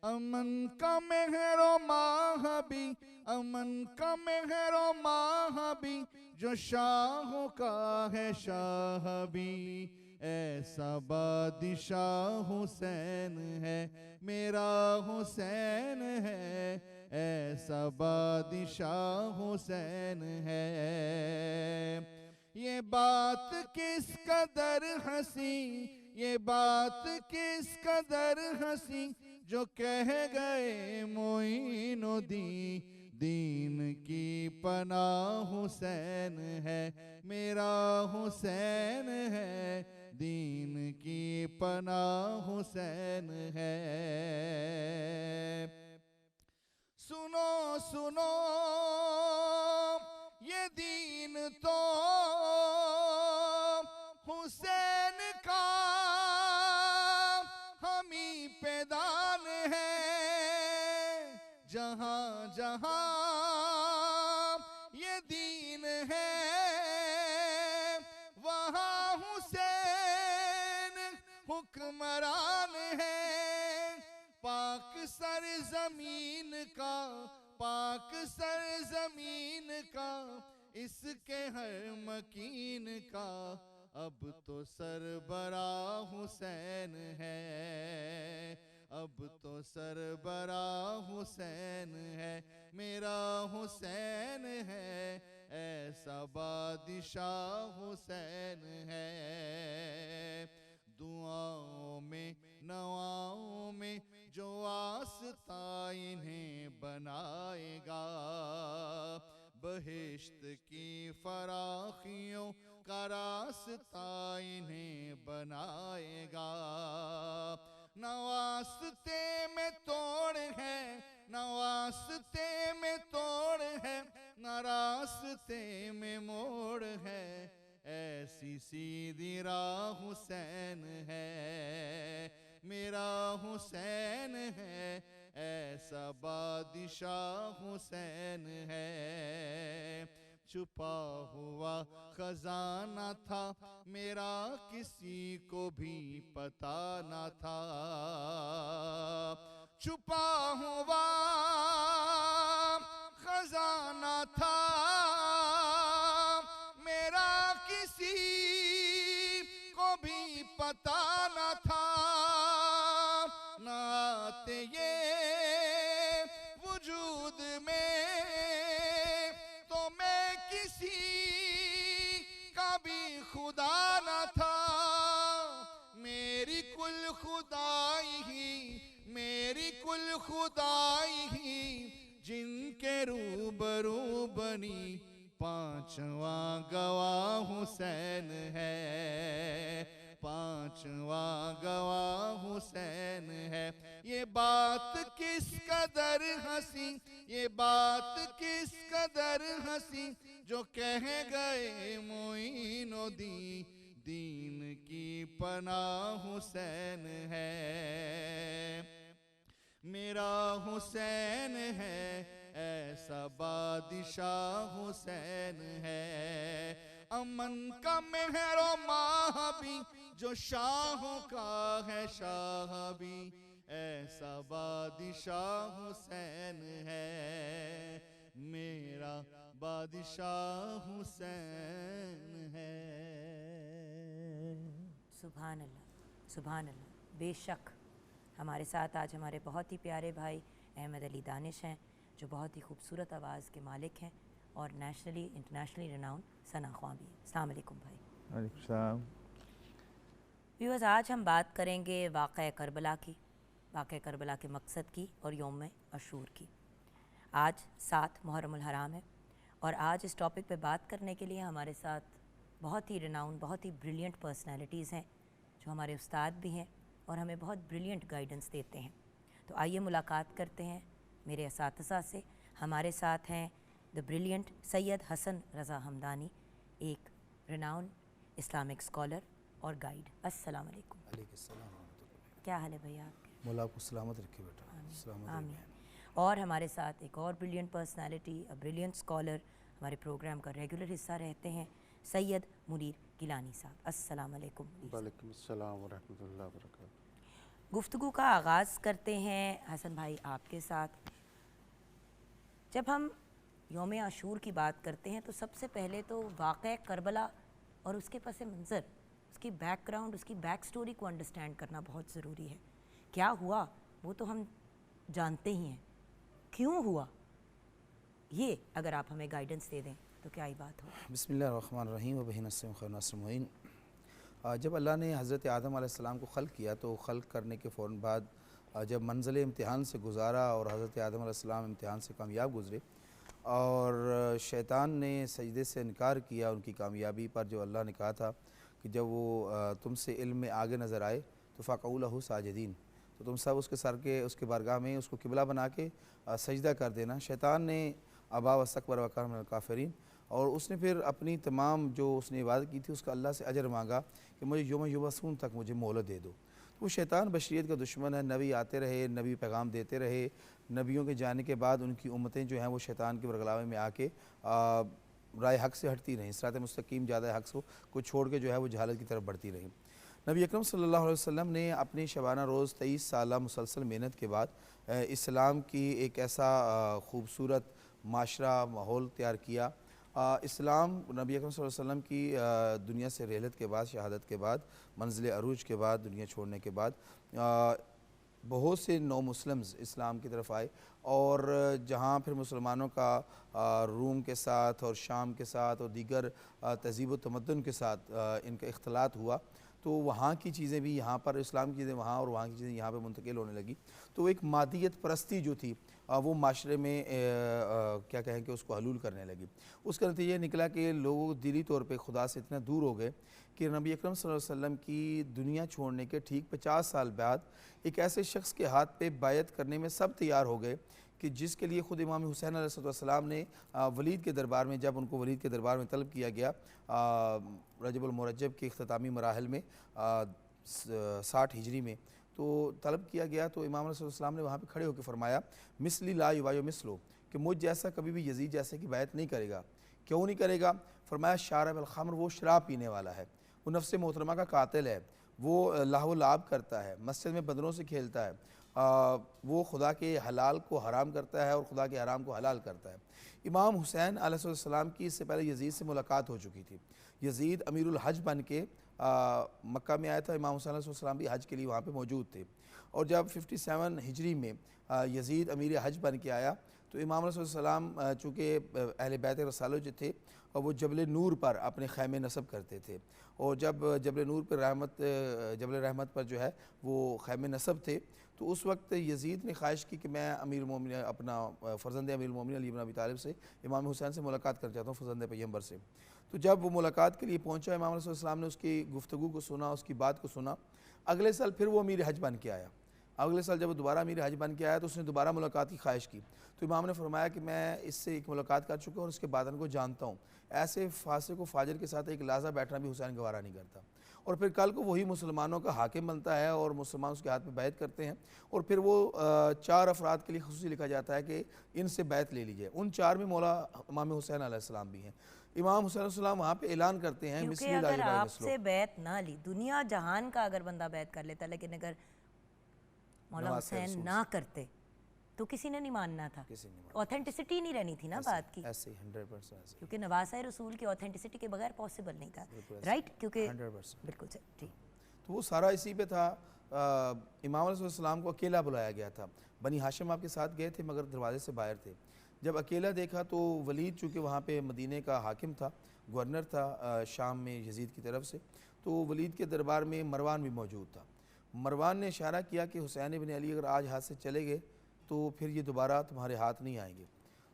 امن کا مہر و ماہبی, امن کا مہر و ماہبی, جو شاہوں کا ہے شاہ بھی. ایسا بادشاہ حسین ہے, میرا حسین ہے, ایسا بادشاہ حسین ہے. یہ بات کس قدر ہنسی, یہ بات کس قدر ہنسی, جو کہہ گئے معین الدین, دین کی پناہ حسین ہے, میرا حسین ہے, دین کی پناہ حسین ہے. سنو سنو یہ دین تو حسین کا ہم ہی پہ دان ہے. جہاں جہاں یہ دین ہے وہاں حسین خاک سرزمین کا اس کے ہر مکین کا اب تو سربراہ حسین ہے، اب تو سربراہ حسین ہے، میرا حسین ہے، ایسا بادشاہ حسین ہے۔ دعاؤں میں نواؤں میں جو واسطہ انہیں بنائے گا، بہشت کی فراخیوں کا راستہ انہیں بنائے گا۔ نہ واسطے میں توڑ ہے، نہ واسطے میں توڑ ہے، نہ راستے میں موڑ ہے، ایسی سیدھی راہ حسین ہے، میرا حسین ہے، ایسا بادشاہ حسین ہے۔ چھپا ہوا خزانہ تھا میرا کسی کو بھی پتا نہ تھا، چھپا ہوا خزانہ تھا میرا کسی کو بھی پتا نہ تھا، نہ آتے یہ وجود میں تو میں کسی کا بھی خدا نہ تھا، میری کل خدائی ہی، میری کل خدائی ہی جن کے روبرو بنی، پانچواں گواہ حسین ہے، پانچواں گواہ حسین ہے۔ یہ بات کس قدر ہنسی، یہ بات کس قدر ہنسی جو کہہ گئے معین الدین، دین کی پناہ حسین ہے، میرا حسین ہے، ایسا بادشاہ حسین ہے۔ امن کا مہر و ماہ بھی جو شاہوں کا ہے شاہ بھی، ایسا بادشاہ حسین ہے، میرا بادشاہ حسین ہے۔ سبحان اللہ، سبحان اللہ۔ بے شک ہمارے ساتھ آج ہمارے بہت ہی پیارے بھائی احمد علی دانش ہیں، جو بہت ہی خوبصورت آواز کے مالک ہیں اور نیشنلی انٹرنیشنلی ریناؤن ثنا خواں بھی ہیں۔ السلام علیکم بھائی۔ وعلیکم السلام۔ ویورز، آج ہم بات کریں گے واقعہ کربلا کی، واقعہ کربلا کے مقصد کی اور یوم عاشور کی۔ آج 7 محرم الحرام ہے اور آج اس ٹاپک پہ بات کرنے کے لیے ہمارے ساتھ بہت ہی ریناؤن، بہت ہی بریلینٹ پرسنالٹیز ہیں، جو ہمارے استاد بھی ہیں اور ہمیں بہت بریلینٹ گائیڈنس دیتے ہیں۔ تو آئیے ملاقات کرتے ہیں میرے اساتذہ سے۔ ہمارے ساتھ ہیں دا بریلینٹ سید حسن رضا حمدانی، ایک ریناؤن اسلامک اسکالر اور گائیڈ۔ السلام علیکم۔ علیکم السلام ورحمۃ اللہ۔ کیا حال ہے بھائی آپ کے؟ مولا آپ کو سلامت رکھے بیٹا۔ السلام علیکم۔ آمین۔ اور ہمارے ساتھ ایک اور بریلینٹ پرسنالٹی، بریلینٹ اسکالر، ہمارے پروگرام کا ریگولر حصہ رہتے ہیں، سید منیر گیلانی صاحب۔ السلام علیکم۔ وعلیکم السلام ورحمۃ اللہ وبرکاتہ۔ گفتگو کا آغاز کرتے ہیں حسن بھائی آپ کے ساتھ۔ جب ہم یوم عاشور کی بات کرتے ہیں تو سب سے پہلے تو واقعہ کربلا اور اس کے پس منظر، اس کی بیک گراؤنڈ، اس کی بیک سٹوری کو انڈرسٹینڈ کرنا بہت ضروری ہے۔ کیا ہوا وہ تو ہم جانتے ہی ہیں، کیوں ہوا یہ اگر آپ ہمیں گائیڈنس دے دیں تو کیا ہی بات ہو۔ بسم اللہ الرحمن الرحیم وبہ نستعین خیر ناصر معین۔ جب اللہ نے حضرت آدم علیہ السلام کو خلق کیا تو خلق کرنے کے فوراً بعد جب منزل امتحان سے گزارا اور حضرت آدم علیہ السلام امتحان سے کامیاب گزرے اور شیطان نے سجدے سے انکار کیا ان کی کامیابی پر، جو اللہ نے کہا تھا کہ جب وہ تم سے علم میں آگے نظر آئے تو فقعوا لہ ساجدین، تو تم سب اس کے سر کے اس کے بارگاہ میں اس کو قبلہ بنا کے سجدہ کر دینا۔ شیطان نے ابا واستکبر وکان من الکافرین، اور اس نے پھر اپنی تمام جو اس نے عبادت کی تھی اس کا اللہ سے اجر مانگا کہ مجھے یوم یبعثون تک مجھے مہلت دے دو۔ وہ شیطان بشریت کا دشمن ہے، نبی آتے رہے، نبی پیغام دیتے رہے، نبیوں کے جانے کے بعد ان کی امتیں جو ہیں وہ شیطان کے ورگلاوے میں آ کے رائے حق سے ہٹتی رہیں، صراط مستقیم جادہ حق کو چھوڑ کے جو ہے وہ جہالت کی طرف بڑھتی رہیں۔ نبی اکرم صلی اللہ علیہ وسلم نے اپنی شبانہ روز 23 سالہ مسلسل محنت کے بعد اسلام کی ایک ایسا خوبصورت معاشرہ ماحول تیار کیا۔ اسلام نبی اکرم صلی اللہ علیہ وسلم کی دنیا سے رحلت کے بعد، شہادت کے بعد، منزل عروج کے بعد، دنیا چھوڑنے کے بعد بہت سے نو مسلمز اسلام کی طرف آئے، اور جہاں پھر مسلمانوں کا روم کے ساتھ اور شام کے ساتھ اور دیگر تہذیب و تمدن کے ساتھ ان کا اختلاط ہوا، تو وہاں کی چیزیں بھی یہاں پر، اسلام کی چیزیں وہاں اور وہاں کی چیزیں یہاں پہ منتقل ہونے لگی۔ تو ایک مادیت پرستی جو تھی وہ معاشرے میں کیا کہیں کہ اس کو حلول کرنے لگی۔ اس کا نتیجہ نکلا کہ لوگ دلی طور پہ خدا سے اتنا دور ہو گئے کہ نبی اکرم صلی اللہ علیہ وسلم کی دنیا چھوڑنے کے ٹھیک 50 سال بعد ایک ایسے شخص کے ہاتھ پہ بیعت کرنے میں سب تیار ہو گئے کہ جس کے لیے خود امام حسین علیہ السلام نے ولید کے دربار میں، جب ان کو ولید کے دربار میں طلب کیا گیا رجب المرجب کے اختتامی مراحل میں 60 ہجری میں، تو طلب کیا گیا، تو امام علیہ السلام نے وہاں پہ کھڑے ہو کے فرمایا مثلی لا یبایع مثلو، کہ مجھ جیسا کبھی بھی یزید جیسے کی بیعت نہیں کرے گا۔ کیوں نہیں کرے گا؟ فرمایا شارب الخمر، وہ شراب پینے والا ہے، وہ نفس محترمہ کا قاتل ہے، وہ لہو و لعب کرتا ہے، مسجد میں بدنوں سے کھیلتا ہے، وہ خدا کے حلال کو حرام کرتا ہے اور خدا کے حرام کو حلال کرتا ہے۔ امام حسین علیہ السلام کی اس سے پہلے یزید سے ملاقات ہو چکی تھی۔ یزید امیر الحج بن کے مکہ میں آیا تھا، امام حسین علیہ السلام بھی حج کے لیے وہاں پہ موجود تھے، اور جب 57 ہجری میں یزید امیر حج بن کے آیا تو امام علیہ السلام چونکہ اہل بیت رسالہ جو تھے اور وہ جبل نور پر اپنے خیمے نصب کرتے تھے، اور جب جبل نور پر جبل رحمت پر جو ہے وہ خیمے نصب تھے، تو اس وقت یزید نے خواہش کی کہ میں امیر المومنین اپنا فرزند امیر المومنین علی بن ابی طالب سے، امام حسین سے ملاقات کرنا چاہتا ہوں، فرزند پیغمبر سے۔ تو جب وہ ملاقات کے لیے پہنچا، امام علیہ السلام نے اس کی گفتگو کو سنا، اس کی بات کو سنا۔ اگلے سال پھر وہ امیر حج بن کے آیا، اگلے سال جب وہ دوبارہ امیر حج بن کے آیا تو اس نے دوبارہ ملاقات کی خواہش کی، تو امام نے فرمایا کہ میں اس سے ایک ملاقات کر چکا ہوں اور اس کے باطن کو جانتا ہوں، ایسے فاسق و فاجر کے ساتھ ایک لحظہ بیٹھنا بھی حسین گوارہ نہیں کرتا، اور پھر کل کو وہی مسلمانوں کا حاکم بنتا ہے اور مسلمان اس کے ہاتھ میں بیعت کرتے ہیں، اور پھر وہ 4 افراد کے لیے خصوصی لکھا جاتا ہے کہ ان سے بیعت لے لیجئے، ان 4 میں مولا امام حسین علیہ السلام بھی ہیں۔ امام حسین علیہ السلام وہاں پہ اعلان کرتے ہیں کیونکہ اگر آپ سے بیعت نہ لی، دنیا جہان کا اگر بندہ بیعت کر لیتا، لیکن اگر مولا حسین نہ کرتے تو کسی نے نہیں ماننا تھا، اوتھینٹسٹی نہیں رہنی تھی نا بات کی، ایسے 100% ایسے، کیونکہ نواسۂ رسول کی اوتھینٹسٹی کے بغیر پاسبل نہیں تھا، رائٹ؟ کیونکہ 100%۔ بالکل صحیح، ٹھیک۔ تو وہ سارا اسی پہ تھا۔ امام علیہ السلام کو اکیلا بلایا گیا تھا، بنی ہاشم آپ کے ساتھ گئے تھے مگر دروازے سے باہر تھے۔ جب اکیلا دیکھا تو ولید چونکہ وہاں پہ مدینے کا حاکم تھا، گورنر تھا شام میں یزید کی طرف سے، تو ولید کے دربار میں مروان بھی موجود تھا۔ مروان نے اشارہ کیا کہ حسین ابن علی اگر آج ہاتھ سے چلے گئے تو پھر یہ دوبارہ تمہارے ہاتھ نہیں آئیں گے۔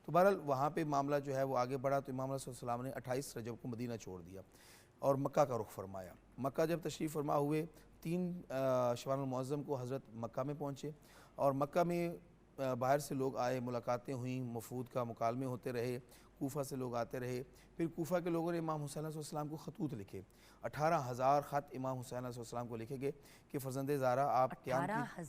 تو بہرحال وہاں پہ معاملہ جو ہے وہ آگے بڑھا، تو امام علیہ السلام نے 28 رجب کو مدینہ چھوڑ دیا اور مکہ کا رخ فرمایا۔ مکہ جب تشریف فرما ہوئے 3 شوال المعظم کو حضرت مکہ میں پہنچے، اور مکہ میں باہر سے لوگ آئے، ملاقاتیں ہوئیں، مفود کا مکالمے ہوتے رہے، کوفہ سے لوگ آتے رہے۔ پھر کوفہ کے لوگوں نے امام حسین علیہ السلام کو خطوط لکھے، 18,000 خط امام حسین علیہ السلام کو لکھے گئے کہ فرزند زہرا آپ قیام کی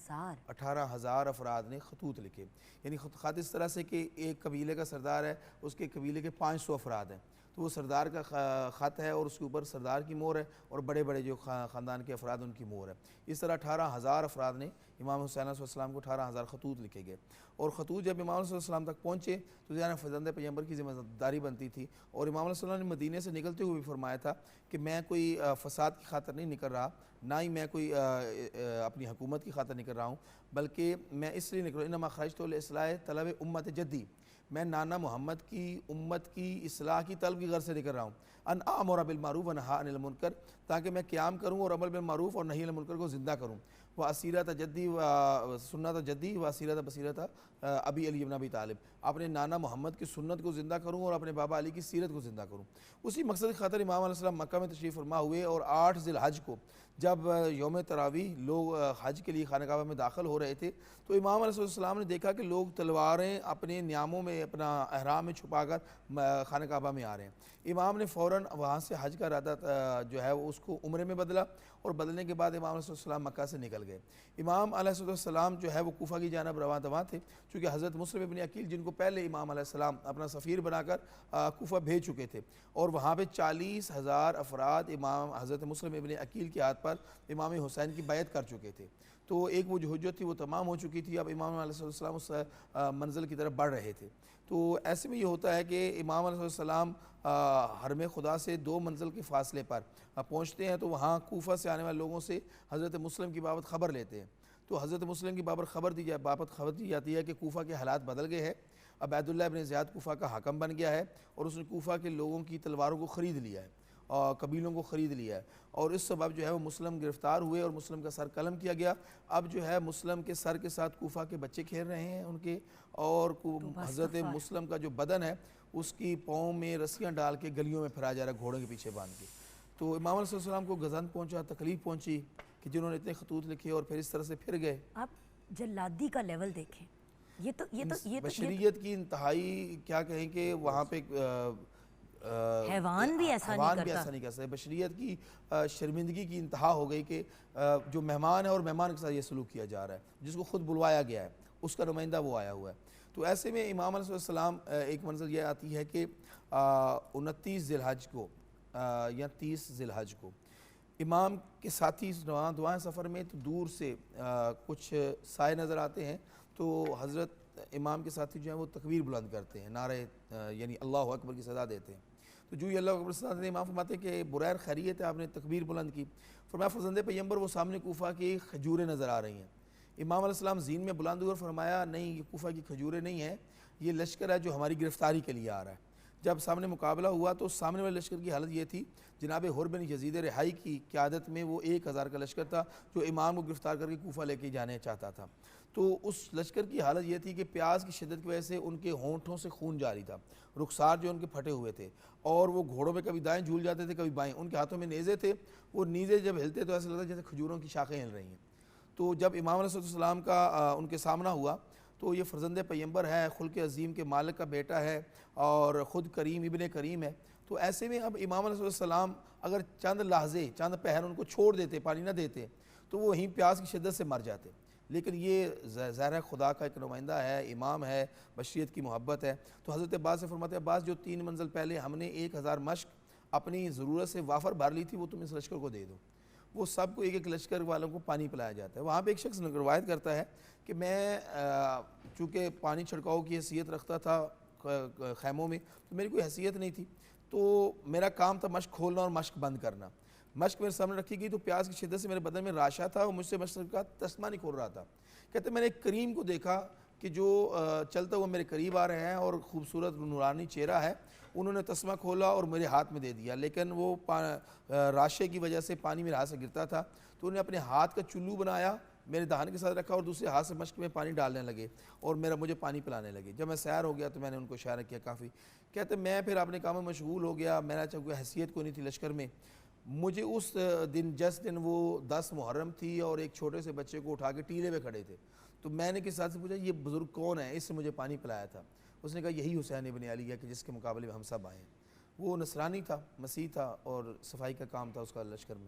18,000 افراد نے خطوط لکھے، یعنی خط اس طرح سے کہ ایک قبیلے کا سردار ہے، اس کے قبیلے کے 500 افراد ہیں، تو وہ سردار کا خط ہے اور اس کے اوپر سردار کی مہر ہے، اور بڑے بڑے جو خاندان کے افراد ان کی مہر ہے۔ اس طرح 18,000 افراد نے امام حسین علیہ السلام کو 18,000 خطوط لکھے گئے، اور خطوط جب امام علیہ السلام تک پہنچے تو ذرا فرزند پیغمبر کی ذمہ داری بنتی تھی، اور امام علیہ السلام نے مدینے سے نکلتے ہوئے بھی فرمایا تھا کہ میں کوئی فساد کی خاطر نہیں نکل رہا، نہ ہی میں کوئی اپنی حکومت کی خاطر نکل رہا ہوں، بلکہ میں اس لیے نکل رہا ہوں انما خرجت لاصلاح طلب امت جدی، میں نانا محمد کی امت کی اصلاح کی طلب کی غرض سے نکل رہا ہوں، ان اامر بالمعروف ونہی عن المنکر، تاکہ میں قیام کروں اور امر بالمعروف اور نہی عن المنکر کو زندہ کروں، وہ اسیرت جدی و سنت جدی و اسیرت بصیرت ابی علی بن ابی طالب، اپنے نانا محمد کی سنت کو زندہ کروں اور اپنے بابا علی کی سیرت کو زندہ کروں۔ اسی مقصد کی خاطر امام علیہ السلام مکہ میں تشریف فرما ہوئے، اور 8 ذی الحج کو جب یوم تراویح لوگ حج کے لیے خانہ کعبہ میں داخل ہو رہے تھے، تو امام علیہ السلام نے دیکھا کہ لوگ تلواریں اپنے نیاموں میں، اپنا احرام میں چھپا کر خانہ کعبہ میں آ رہے ہیں۔ امام نے فوراً وہاں سے حج کا ارادہ جو ہے اس کو عمرے میں بدلا، اور بدلنے کے بعد امام علیہ السلام مکہ سے نکل گئے۔ امام علیہ السلام جو ہے وہ کوفہ کی جانب رواں دواں تھے، چونکہ حضرت مسلم ابن عقیل جن کو پہلے امام علیہ السلام اپنا سفیر بنا کر کوفہ بھیج چکے تھے، اور وہاں پہ 40,000 افراد امام حضرت مسلم ابن عقیل کے ہاتھ پر امام حسین کی بیعت کر چکے تھے، تو ایک وہ جو حجت تھی وہ تمام ہو چکی تھی، اب امام علیہ السلام اس منزل کی طرف بڑھ رہے تھے۔ تو ایسے میں یہ ہوتا ہے کہ امام علیہ السلام حرم خدا سے 2 منزل کے فاصلے پر پہنچتے ہیں، تو وہاں کوفہ سے آنے والے لوگوں سے حضرت مسلم کی بابت خبر لیتے ہیں۔ تو حضرت مسلم کی بابت خبر دی جاتی ہے کہ کوفہ کے حالات بدل گئے ہیں، اب عبید اللہ ابن زیاد کوفہ کا حاکم بن گیا ہے اور اس نے کوفہ کے لوگوں کی تلواروں کو خرید لیا ہے اور قبیلوں کو خرید لیا ہے، اور اس سبب جو ہے وہ مسلم گرفتار ہوئے اور مسلم کا سر قلم کیا گیا۔ اب جو ہے مسلم کے سر کے ساتھ کوفہ کے بچے کھیل رہے ہیں ان کے، اور حضرت مسلم کا جو بدن ہے اس کی پاؤں میں رسیاں ڈال کے گلیوں میں پھرایا جا رہا ہے گھوڑوں کے پیچھے باندھ کے۔ تو امام علیہ السلام کو گزن پہنچا، تکلیف پہنچی کہ جنہوں نے اتنے خطوط لکھے اور پھر اس طرح سے پھر گئے۔ آپ جلادی کا لیول دیکھیں، یہ تو بشریت کی انتہائی، کیا کہیں کہ وہاں پہ حیوان بھی ایسا نہیں کر سکتے۔ بشریت کی شرمندگی کی انتہا ہو گئی کہ جو مہمان ہے اور مہمان کے ساتھ یہ سلوک کیا جا رہا ہے، جس کو خود بلوایا گیا ہے اس کا نمائندہ وہ آیا ہوا ہے۔ تو ایسے میں امام علیہ السلام ایک منظر یہ آتی ہے کہ 29 ذی الحج کو یا 30 ذی الحج کو امام کے ساتھی دعائیں سفر میں، تو دور سے کچھ سائے نظر آتے ہیں، تو حضرت امام کے ساتھی جو ہیں وہ تکبیر بلند کرتے ہیں، نعرہ یعنی اللہ اکبر کی صدا دیتے ہیں۔ تو جو یہ اللہ اکبر صدا دیتے ہیں، امام فرماتے ہیں کہ بریر خیریت ہے، آپ نے تکبیر بلند کی۔ فرمایا فرزند پیغمبر وہ سامنے کوفہ کی کھجوریں نظر آ رہی ہیں۔ امام علیہ السلام زین میں بلند ہوئے اور فرمایا نہیں، یہ کوفہ کی کھجوریں نہیں ہیں، یہ لشکر ہے جو ہماری گرفتاری کے لیے آ رہا ہے۔ جب سامنے مقابلہ ہوا تو سامنے والے لشکر کی حالت یہ تھی، جناب حر بن یزید رہائی کی قیادت میں وہ 1000 کا لشکر تھا جو امام کو گرفتار کر کے کوفہ لے کے جانے چاہتا تھا۔ تو اس لشکر کی حالت یہ تھی کہ پیاس کی شدت کی وجہ سے ان کے ہونٹوں سے خون جاری تھا، رخسار جو ان کے پھٹے ہوئے تھے، اور وہ گھوڑوں پہ کبھی دائیں جھول جاتے تھے کبھی بائیں، ان کے ہاتھوں میں نیزے تھے، وہ نیزے جب ہلتے تو ایسا لگتا جیسے کھجوروں کی شاخیں ہل رہی ہیں۔ تو جب امام علیہ السلام کا ان کے سامنا ہوا تو یہ فرزند پیغمبر ہے، خلق عظیم کے مالک کا بیٹا ہے اور خود کریم ابن کریم ہے۔ تو ایسے میں اب امام علیہ السلام اگر چند لحظے چند پہر ان کو چھوڑ دیتے، پانی نہ دیتے، تو وہ وہیں پیاس کی شدت سے مر جاتے، لیکن یہ ظاہر خدا کا ایک نمائندہ ہے، امام ہے، بشریت کی محبت ہے۔ تو حضرت عباس سے فرماتے ہیں عباس جو 3 منزل پہلے ہم نے 1000 مشق اپنی ضرورت سے وافر بھر لی تھی وہ تم اس لشکر کو دے دو۔ وہ سب کو ایک ایک لشکر والوں کو پانی پلایا جاتا ہے۔ وہاں پہ ایک شخص روایت کرتا ہے کہ میں چونکہ پانی چھڑکاؤ کی حیثیت رکھتا تھا خیموں میں، تو میری کوئی حیثیت نہیں تھی، تو میرا کام تھا مشق کھولنا اور مشق بند کرنا۔ مشق میرے سامنے رکھی گئی تو پیاس کی شدت سے میرے بدن میں راشا تھا اور مجھ سے مشق کا تسمہ نہیں کھول رہا تھا۔ کہتے میں نے ایک کریم کو دیکھا کہ جو چلتا ہوا میرے قریب آ رہے ہیں اور خوبصورت نورانی چہرہ ہے، انہوں نے تسمہ کھولا اور میرے ہاتھ میں دے دیا، لیکن وہ راشے کی وجہ سے پانی میرے ہاتھ سے گرتا تھا، تو انہوں نے اپنے ہاتھ کا چلو بنایا، میرے دہان کے ساتھ رکھا اور دوسرے ہاتھ سے مشق میں پانی ڈالنے لگے اور مجھے پانی پلانے لگے۔ جب میں سیر ہو گیا تو میں نے ان کو اشارہ کیا کافی۔ کہتے میں پھر اپنے کام میں مشغول ہو گیا، میرا چاہے کوئی حیثیت کوئی نہیں تھی لشکر میں۔ مجھے اس دن جس دن وہ 10 محرم تھی اور ایک چھوٹے سے بچے کو اٹھا کے ٹیلے پہ کھڑے تھے، تو میں نے کسی ساتھ سے پوچھا یہ بزرگ کون ہے، اس سے مجھے پانی پلایا تھا؟ اس نے کہا یہی حسین ابن علی ہے کہ جس کے مقابلے میں ہم سب آئے ہیں۔ وہ نصرانی تھا، مسیح تھا اور صفائی کا کام تھا اس کا لشکر میں۔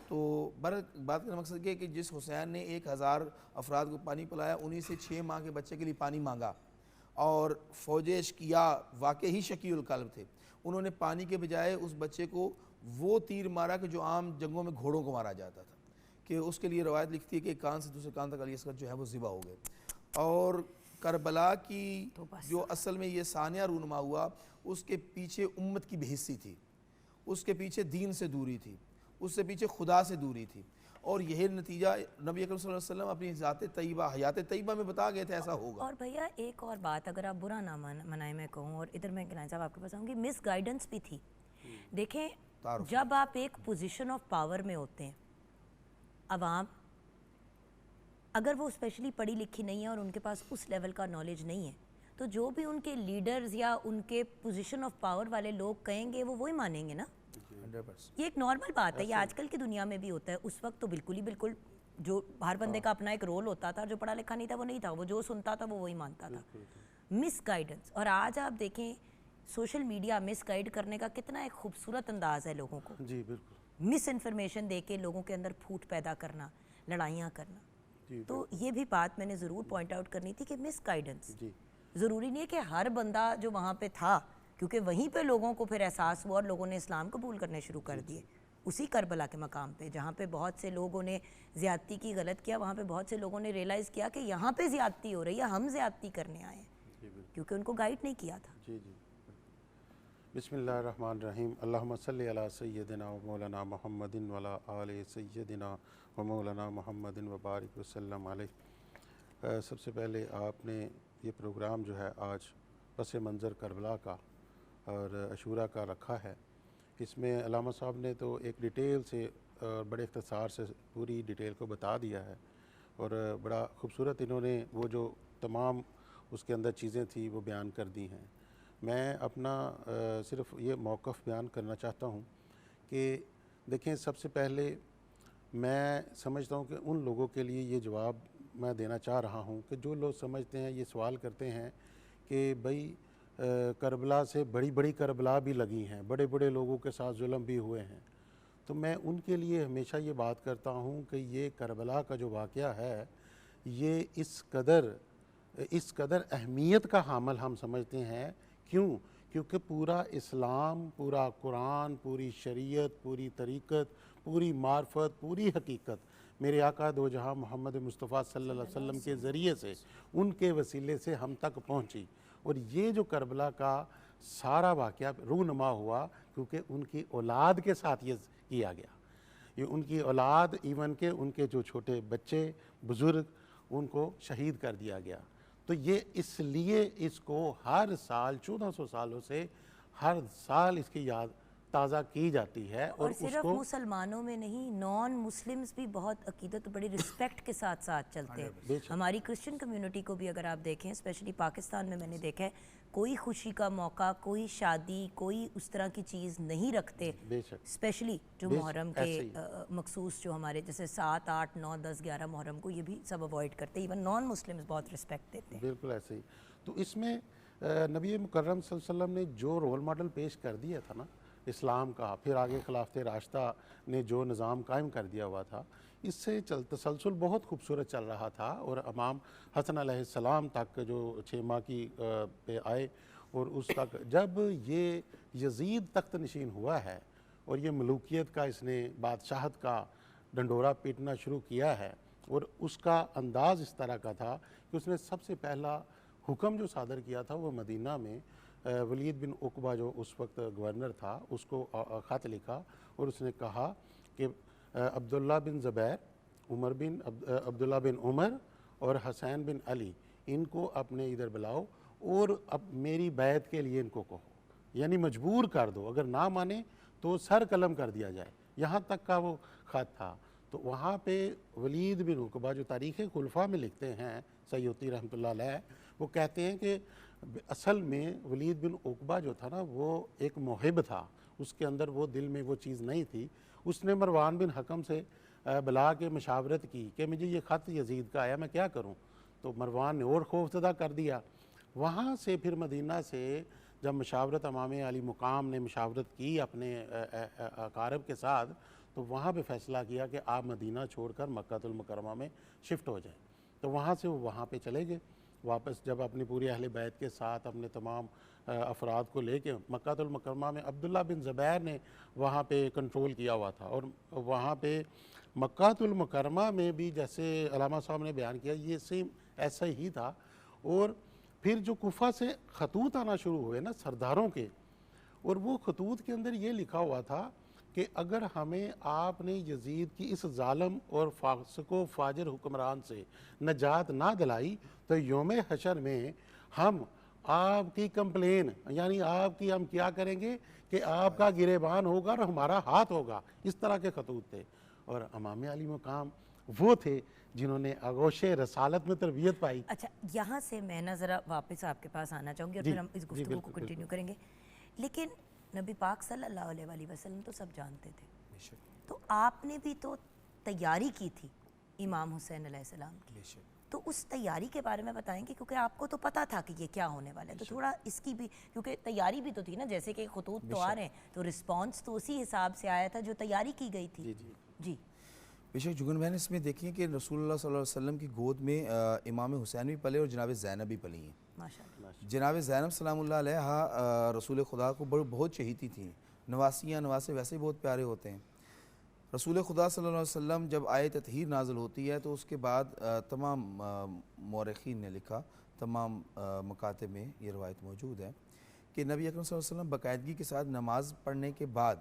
تو بات کا مقصد یہ ہے کہ جس حسین نے 1000 افراد کو پانی پلایا، انہی سے 6 ماہ کے بچے کے لیے پانی مانگا، اور فوج اشقیا واقعی شقی القلب تھے، انہوں نے پانی کے بجائے اس بچے کو وہ تیر مارا کہ جو عام جنگوں میں گھوڑوں کو مارا جاتا تھا، کہ اس کے لیے روایت لکھتی ہے کہ ایک کان سے دوسرے کان تک علی اصغر جو ہے وہ ذبح ہو گئے۔ اور کربلا کی جو اصل میں یہ ثانیہ رونما ہوا، اس کے پیچھے امت کی بحثی تھی، اس کے پیچھے دین سے دوری تھی، اس سے پیچھے خدا سے دوری تھی، اور یہی نتیجہ نبی اکرم صلی اللہ علیہ وسلم اپنی ذات طیبہ حیات طیبہ میں بتا گئے تھے ایسا ہوگا۔ اور بھیا ایک اور بات اگر آپ برا نہ منائے میں کہوں، اور ادھر میں کلائن صاحب آپ کے پاس آؤں گی، مس گائیڈنس بھی تھی۔ دیکھیں جب آپ ایک پوزیشن آف پاور میں ہوتے ہیں، عوام اگر وہ اسپیشلی پڑھی لکھی نہیں ہے اور ان کے پاس اس لیول کا نالج نہیں ہے، تو جو بھی ان کے لیڈرز یا ان کے پوزیشن آف پاور والے لوگ کہیں گے وہ وہی مانیں گے نا۔ یہ ایک نارمل بات ہے، یہ آج کل کی دنیا میں بھی ہوتا ہے۔ اس وقت تو بالکل جو ہر بندے کا اپنا ایک رول ہوتا تھا، جو پڑھا لکھا نہیں تھا وہ نہیں تھا، وہ جو سنتا تھا وہ وہی مانتا تھا۔ مس گائیڈنس، اور آج آپ دیکھیں سوشل میڈیا مس گائیڈ کرنے کا کتنا ایک خوبصورت انداز ہے لوگوں کو، جی بالکل، مس انفارمیشن دے کے لوگوں کے اندر پھوٹ پیدا کرنا، لڑائیاں کرنا۔ تو یہ بھی بات میں نے ضرور پوائنٹ آؤٹ کرنی تھی کہ مس گائیڈنس ضروری نہیں ہے کہ ہر بندہ جو وہاں پہ تھا، کیونکہ وہیں پہ لوگوں کو پھر احساس ہوا اور لوگوں نے اسلام قبول کرنے شروع کر دیے، اسی کربلا کے مقام پہ جہاں پہ بہت سے لوگوں نے زیادتی کی، غلط کیا، وہاں پہ بہت سے لوگوں نے ریئلائز کیا کہ یہاں پہ زیادتی ہو رہی ہے، ہم زیادتی کرنے آئے ہیں کیونکہ ان کو گائیڈ نہیں کیا تھا. جی جی. بسم اللہ الرحمن الرحیم. اللہم صلی علی سیدنا و مولانا محمد و علی آل سیدنا و مولانا محمد و بارک وسلم علیہ. سب سے پہلے آپ نے یہ پروگرام جو ہے آج پس منظر کربلا کا اور عاشورہ کا رکھا ہے. اس میں علامہ صاحب نے تو ایک ڈیٹیل سے اور بڑے اختصار سے پوری ڈیٹیل کو بتا دیا ہے اور بڑا خوبصورت انہوں نے وہ جو تمام اس کے اندر چیزیں تھیں وہ بیان کر دی ہیں. میں اپنا صرف یہ موقف بیان کرنا چاہتا ہوں کہ دیکھیں، سب سے پہلے میں سمجھتا ہوں کہ ان لوگوں کے لیے یہ جواب میں دینا چاہ رہا ہوں کہ جو لوگ سمجھتے ہیں، یہ سوال کرتے ہیں کہ بھئی کربلا سے بڑی بڑی کربلا بھی لگی ہیں، بڑے بڑے لوگوں کے ساتھ ظلم بھی ہوئے ہیں. تو میں ان کے لیے ہمیشہ یہ بات کرتا ہوں کہ یہ کربلا کا جو واقعہ ہے یہ اس قدر اہمیت کا حامل ہم سمجھتے ہیں. کیوں؟ کیونکہ پورا اسلام، پورا قرآن، پوری شریعت، پوری طریقت، پوری معرفت، پوری حقیقت میرے آقا دو جہاں محمد مصطفیٰ صلی اللہ علیہ وسلم کے ذریعے سے، ان کے وسیلے سے ہم تک پہنچی. اور یہ جو کربلا کا سارا واقعہ رونما ہوا کیونکہ ان کی اولاد کے ساتھ یہ کیا گیا. یہ ان کی اولاد، ایون کہ ان کے جو چھوٹے بچے، بزرگ، ان کو شہید کر دیا گیا. تو یہ اس لیے اس کو ہر سال 1400 سالوں سے ہر سال اس کی یاد تازہ کی جاتی ہے. اور صرف مسلمانوں میں نہیں، نان مسلمز بھی بہت عقیدت، بڑی رسپیکٹ کے ساتھ ساتھ چلتے ہیں. ہماری کرسچن کمیونٹی کو بھی اگر آپ دیکھیں، اسپیشلی پاکستان میں نے دیکھا ہے، کوئی خوشی کا موقع، کوئی شادی، کوئی اس طرح کی چیز نہیں رکھتے. اسپیشلی جو محرم کے مخصوص جو ہمارے جیسے 7، 8، 9، 10، 11 محرم کو یہ بھی سب اوائڈ کرتے. ایون نان مسلمز بہت رسپیکٹ دیتے ہیں. بالکل ایسے ہی. تو اس میں نبی مکرم صلی اللہ علیہ وسلم نے جو رول ماڈل پیش کر دیا تھا نا اسلام کا، پھر آگے خلافت راشدہ نے جو نظام قائم کر دیا ہوا تھا، اس سے تسلسل بہت خوبصورت چل رہا تھا. اور امام حسن علیہ السلام تک جو 6 ماہ کی پہ آئے اور اس تک جب یہ یزید تخت نشین ہوا ہے اور یہ ملوکیت کا اس نے بادشاہت کا ڈنڈورا پیٹنا شروع کیا ہے. اور اس کا انداز اس طرح کا تھا کہ اس نے سب سے پہلا حکم جو صادر کیا تھا وہ مدینہ میں ولید بن عقبہ جو اس وقت گورنر تھا اس کو خط لکھا اور اس نے کہا کہ عبداللہ بن زبیر، عبداللہ بن عمر اور حسین بن علی ان کو اپنے ادھر بلاؤ اور اب میری بیعت کے لیے ان کو کہو، یعنی مجبور کر دو، اگر نہ مانے تو سر قلم کر دیا جائے. یہاں تک کا وہ خط تھا. تو وہاں پہ ولید بن عقبہ جو تاریخ خلفاء میں لکھتے ہیں، سیوطی رحمۃ اللہ علیہ، وہ کہتے ہیں کہ اصل میں ولید بن عقبہ جو تھا نا وہ ایک محب تھا، اس کے اندر وہ دل میں وہ چیز نہیں تھی. اس نے مروان بن حکم سے بلا کے مشاورت کی کہ مجھے یہ خط یزید کا آیا، میں کیا کروں. تو مروان نے اور خوفزدہ کر دیا. وہاں سے پھر مدینہ سے جب مشاورت امام علی مقام نے مشاورت کی اپنے اقارب کے ساتھ، تو وہاں پہ فیصلہ کیا کہ آپ مدینہ چھوڑ کر مکہ المکرمہ میں شفٹ ہو جائیں. تو وہاں سے وہ وہاں پہ چلے گئے واپس، جب اپنی پوری اہل بیت کے ساتھ اپنے تمام افراد کو لے کے مکہ المکرمہ میں عبداللہ بن زبیر نے وہاں پہ کنٹرول کیا ہوا تھا. اور وہاں پہ مکہ المکرمہ میں بھی جیسے علامہ صاحب نے بیان کیا یہ سیم ایسا ہی تھا. اور پھر جو کوفہ سے خطوط آنا شروع ہوئے نا سرداروں کے، اور وہ خطوط کے اندر یہ لکھا ہوا تھا کہ اگر ہمیں آپ نے یزید کی اس ظالم اور فاسق و فاجر حکمران سے نجات نہ دلائی تو یوم حشر میں ہم آپ کی کمپلین، یعنی آپ کی ہم کیا کریں گے کہ آپ کا گریبان ہوگا اور ہمارا ہاتھ ہوگا. اس طرح کے خطوط تھے. اور امام علی مقام وہ تھے جنہوں نے آغوش رسالت میں تربیت پائی. اچھا، یہاں سے میں نا ذرا واپس آپ کے پاس آنا چاہوں گی اور پھر ہم اس گفتگو کو کنٹینیو کریں گے. لیکن نبی پاک صلی اللہ علیہ وسلم تو سب جانتے تھے، تو آپ نے بھی تو تیاری کی تھی امام حسین علیہ السلام کی. تو اس تیاری کے بارے میں بتائیں گے کیونکہ آپ کو تو پتہ تھا کہ یہ کیا ہونے والا ہے. تو تھوڑا اس کی بھی، کیونکہ تیاری بھی تو تھی نا، جیسے کہ خطوط تو آ رہے ہیں تو رسپانس تو اسی حساب سے آیا تھا جو تیاری کی گئی تھی. جی بے شک جگن بہن، اس میں دیکھیں کہ رسول اللہ صلی اللہ علیہ وسلم کی گود میں امام حسین بھی پلے اور جناب زینب بھی پلی ہیں. جناب زینب سلام اللہ علیہ رسول خدا کو بہت چہیتی تھیں. نواسیاں نواسے ویسے ہی بہت پیارے ہوتے ہیں. رسول خدا صلی اللہ علیہ وسلم جب آیت تطہیر نازل ہوتی ہے تو اس کے بعد تمام مورخین نے لکھا، تمام مکاتب میں یہ روایت موجود ہے کہ نبی اکرم صلی اللہ علیہ وسلم باقاعدگی کے ساتھ نماز پڑھنے کے بعد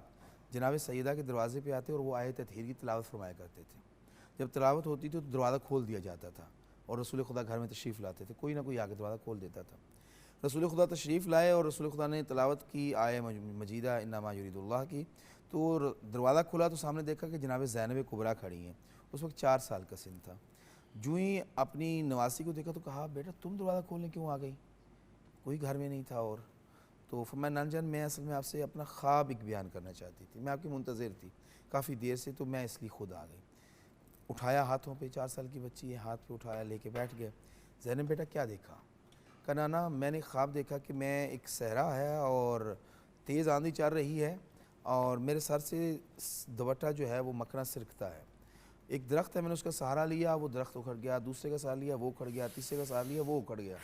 جناب سیدہ کے دروازے پہ آتے اور وہ آیت تطہیر کی تلاوت فرمایا کرتے تھے۔ جب تلاوت ہوتی تھی تو دروازہ کھول دیا جاتا تھا اور رسول خدا گھر میں تشریف لاتے تھے، کوئی نہ کوئی آگے دروازہ کھول دیتا تھا۔ رسول خدا تشریف لائے اور رسول خدا نے تلاوت کی آیہ مجیدہ انما یرید اللہ کی، تو دروازہ کھلا تو سامنے دیکھا کہ جناب زینب کبریٰ کھڑی ہیں۔ اس وقت 4 سال کا سن تھا۔ جو ہی اپنی نواسی کو دیکھا تو کہا بیٹا تم دروازہ کھولنے کیوں آ گئی؟ کوئی گھر میں نہیں تھا۔ اور تو فرمایا نان جان میں اصل میں آپ سے اپنا خواب ایک بیان کرنا چاہتی تھی، میں آپ کی منتظر تھی کافی دیر سے، تو میں اس لیے خود آ گئی۔ اٹھایا ہاتھوں پہ، 4 سال کی بچی ہے، ہاتھ پہ اٹھایا، لے کے بیٹھ گئے۔ زینب بیٹا کیا دیکھا؟ کہا نانا میں نے خواب دیکھا کہ میں ایک صحرا ہے اور تیز آندھی چل رہی ہے اور میرے سر سے دوپٹہ جو ہے وہ مکنا سرکتا ہے۔ ایک درخت ہے، میں نے اس کا سہارا لیا، وہ درخت اکھڑ گیا، دوسرے کا سہارا لیا وہ اکھڑ گیا، تیسرے کا سہارا لیا وہ اکھڑ گیا،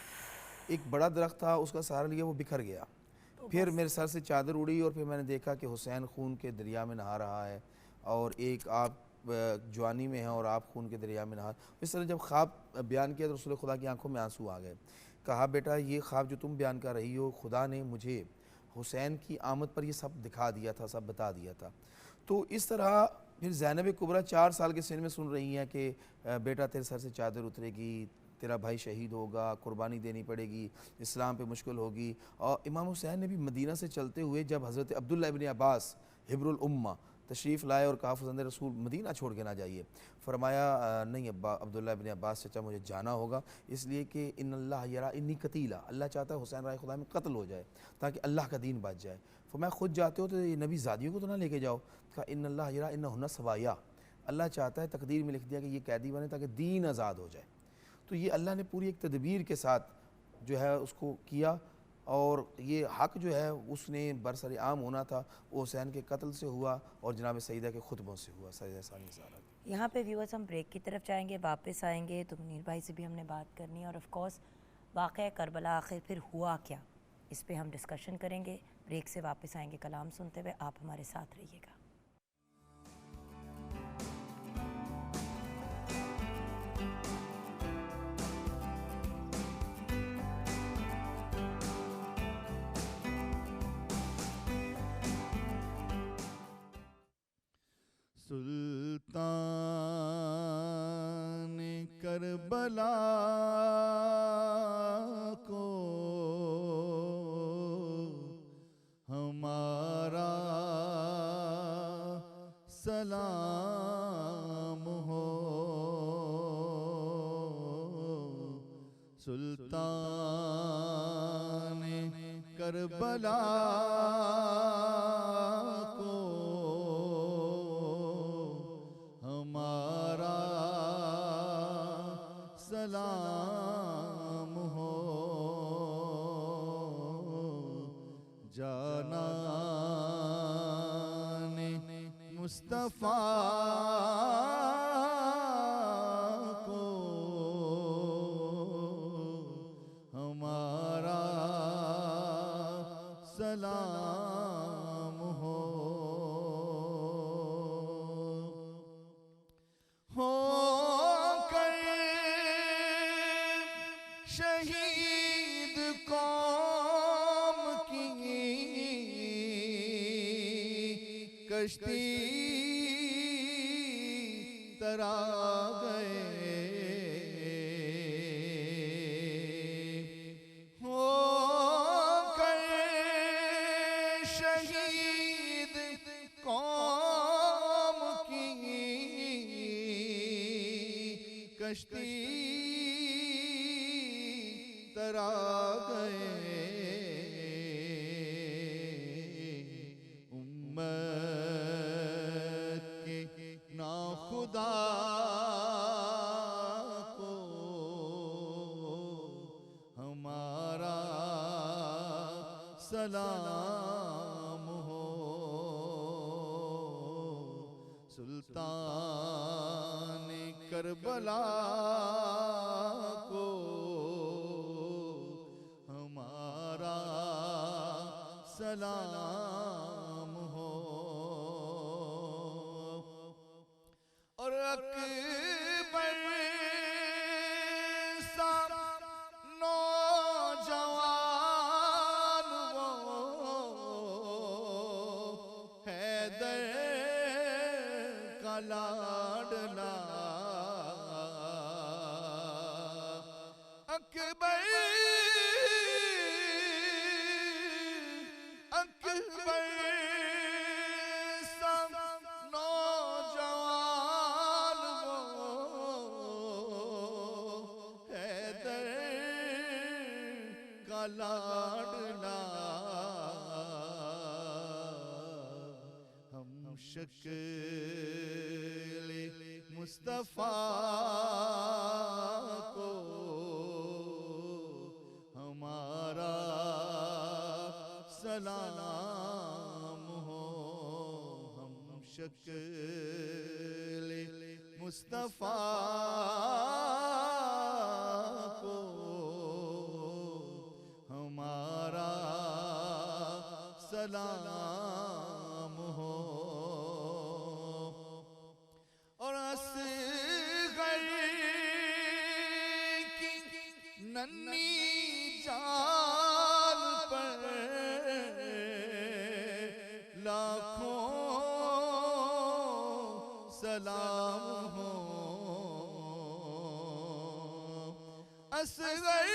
ایک بڑا درخت تھا اس کا سہارا لیا وہ بکھر گیا، پھر میرے سر سے چادر اڑی اور پھر میں نے دیکھا کہ حسین خون کے دریا میں نہا رہا ہے اور ایک آپ جوانی میں ہیں اور آپ خون کے دریا میں نہا۔ اس طرح جب خواب بیان کیا تو رسول خدا کی آنکھوں میں آنسو آ گئے۔ کہا بیٹا یہ خواب جو تم بیان کر رہی ہو خدا نے مجھے حسین کی آمد پر یہ سب دکھا دیا تھا، سب بتا دیا تھا۔ تو اس طرح پھر زینب کبریٰ 4 سال کے سن میں سن رہی ہیں کہ بیٹا تیرے سر سے چادر اترے گی، تیرا بھائی شہید ہوگا، قربانی دینی پڑے گی، اسلام پہ مشکل ہوگی۔ اور امام حسین نے بھی مدینہ سے چلتے ہوئے جب حضرت عبداللہ ابن عباس حبر الامہ تشریف لائے اور کہا فرزند رسول مدینہ چھوڑ کے نہ جائیے، فرمایا نہیں ابا عبداللہ ابن عباس چچا مجھے جانا ہوگا، اس لیے کہ ان اللہ یرا انی قتیلا، اللہ چاہتا ہے حسین رائے خدا میں قتل ہو جائے تاکہ اللہ کا دین بچ جائے۔ فرمایا خود جاتے ہو تو یہ نبی زادیوں کو تو نہ لے کے جاؤ۔ کہا ان اللہ یرا انہن سوایا، اللہ چاہتا ہے تقدیر میں لکھ دیا کہ یہ قیدی بنے تاکہ دین آزاد ہو جائے۔ تو یہ اللہ نے پوری ایک تدبیر کے ساتھ جو ہے اس کو کیا، اور یہ حق جو ہے اس نے برسر عام ہونا تھا وہ حسین کے قتل سے ہوا اور جناب سیدہ کے خطبوں سے ہوا۔ سیدہ ثانیہ زہرا یہاں پہ ویورز ہم بریک کی طرف جائیں گے، واپس آئیں گے تو منیر بھائی سے بھی ہم نے بات کرنی ہے، اور آف کورس واقعہ کربلا آخر پھر ہوا کیا اس پہ ہم ڈسکشن کریں گے۔ بریک سے واپس آئیں گے کلام سنتے ہوئے، آپ ہمارے ساتھ رہیے گا۔ سلطان کربلا کو ہمارا سلام ہو، سلطان کربلا کو ہمارا سلام ہو، جانان مصطفیٰ کو ہمارا سلام ہو کر شہید قوم کی کشتی ترا گئے، ہو کر شہید قوم کی کشتی ترا گئے، امت کے ناخدا کو ہمارا سلام ہو، سلطان کربلا کو ہمارا سلام ہو۔ اکبر سا نوجوان وہ حیدر کا لاڈلا اکبر اکبر سا نوجوان وہ حیدر کا لاڈلا ہم شکل مصطفیٰ کو ہمارا سلام ہو ہم شکل مصطفیٰ کو ہمارا سلام ہو اور اصغر کی ننھی جان پر لاکھوں سلام ہو اصغر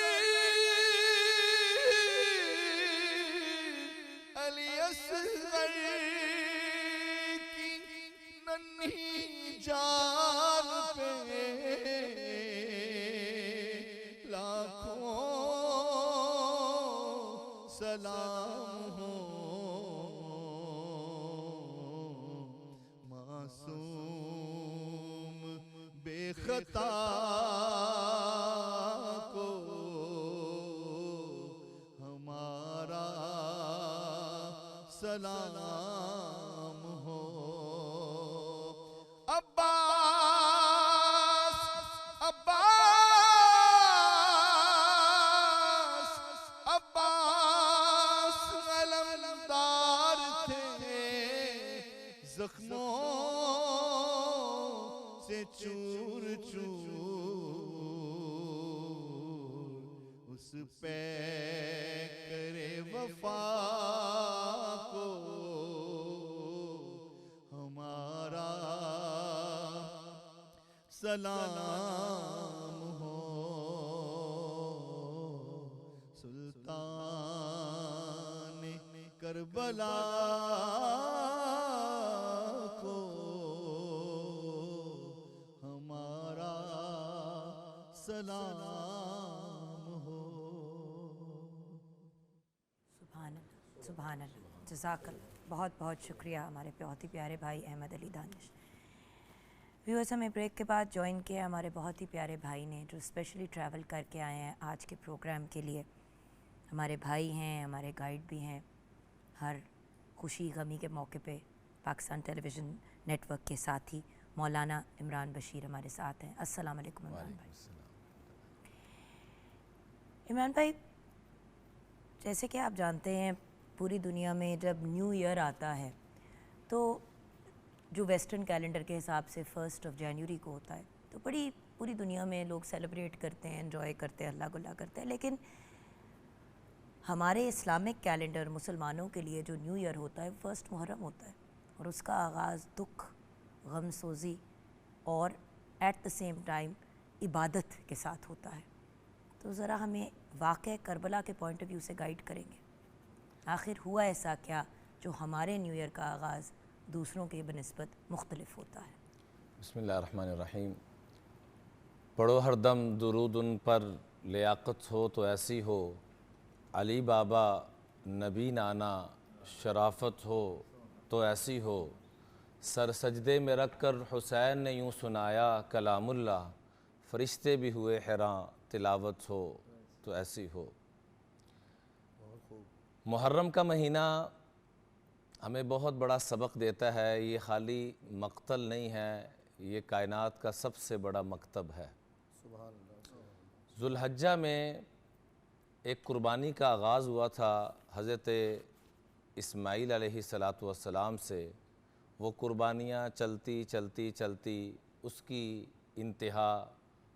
علی اصغر کی ننھی جان پہ لاکھوں سلام ہو معصوم بے خطا کو ہمارا سلام ہو عباس عباس عباس علمدار تھے زخموں سے چور چور اس پہ کرے وفا کو ہمارا سلام ہو سلطان کربلا کو ہمارا سلام ہو سبحان اللہ سبحان اللہ جزاک اللہ بہت بہت شکریہ ہمارے بہت ہی پیارے بھائی احمد علی دانش ویورز ہمیں بریک کے بعد جوائن کیا ہمارے بہت ہی پیارے بھائی نے جو اسپیشلی ٹریول کر کے آئے ہیں آج کے پروگرام کے لیے ہمارے بھائی ہیں ہمارے گائیڈ بھی ہیں ہر خوشی غمی کے موقع پہ پاکستان ٹیلی ویژن نیٹ ورک کے ساتھی مولانا عمران بشیر ہمارے ساتھ ہیں السلام علیکم عمران بھائی عمران بھائی جیسے کہ آپ جانتے ہیں پوری دنیا میں جب نیو ایئر آتا ہے تو جو ویسٹرن کیلنڈر کے حساب سے 1 جنوری کو ہوتا ہے تو بڑی پوری دنیا میں لوگ سیلیبریٹ کرتے ہیں انجوائے کرتے ہیں اللہ گلا کرتے ہیں لیکن ہمارے اسلامک کیلنڈر مسلمانوں کے لیے جو نیو ایئر ہوتا ہے 1 محرم ہوتا ہے اور اس کا آغاز دکھ غم سوزی اور ایٹ دا سیم ٹائم عبادت کے ساتھ ہوتا ہے تو ذرا ہمیں واقعہ کربلا کے پوائنٹ آف ویو سے گائیڈ کریں گے آخر ہوا ایسا کیا جو ہمارے نیو ایئر کا آغاز دوسروں کے بنسبت مختلف ہوتا ہے بسم اللہ الرحمن الرحیم پڑھو ہر دم درود ان پر لیاقت ہو تو ایسی ہو علی بابا نبی نانا شرافت ہو تو ایسی ہو سر سجدے میں رکھ کر حسین نے یوں سنایا کلام اللہ فرشتے بھی ہوئے حیراں تلاوت ہو تو ایسی ہو محرم کا مہینہ ہمیں بہت بڑا سبق دیتا ہے یہ خالی مقتل نہیں ہے یہ کائنات کا سب سے بڑا مکتب ہے ذوالحجہ میں ایک قربانی کا آغاز ہوا تھا حضرت اسماعیل علیہ السلام سے وہ قربانیاں چلتی چلتی چلتی اس کی انتہا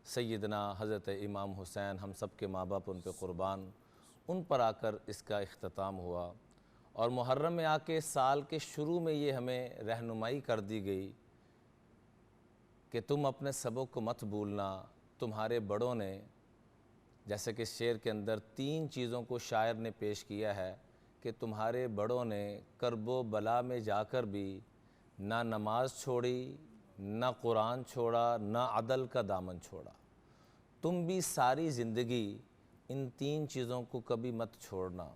سیدنا حضرت امام حسین، ہم سب کے ماں باپ ان پہ قربان، ان پر آ کر اس کا اختتام ہوا۔ اور محرم میں آ کے سال کے شروع میں یہ ہمیں رہنمائی کر دی گئی کہ تم اپنے سبق کو مت بھولنا، تمہارے بڑوں نے، جیسے کہ اس شعر کے اندر 3 چیزوں کو شاعر نے پیش کیا ہے کہ تمہارے بڑوں نے کرب و بلا میں جا کر بھی نہ نماز چھوڑی، نہ قرآن چھوڑا، نہ عدل کا دامن چھوڑا، تم بھی ساری زندگی ان 3 چیزوں کو کبھی مت چھوڑنا۔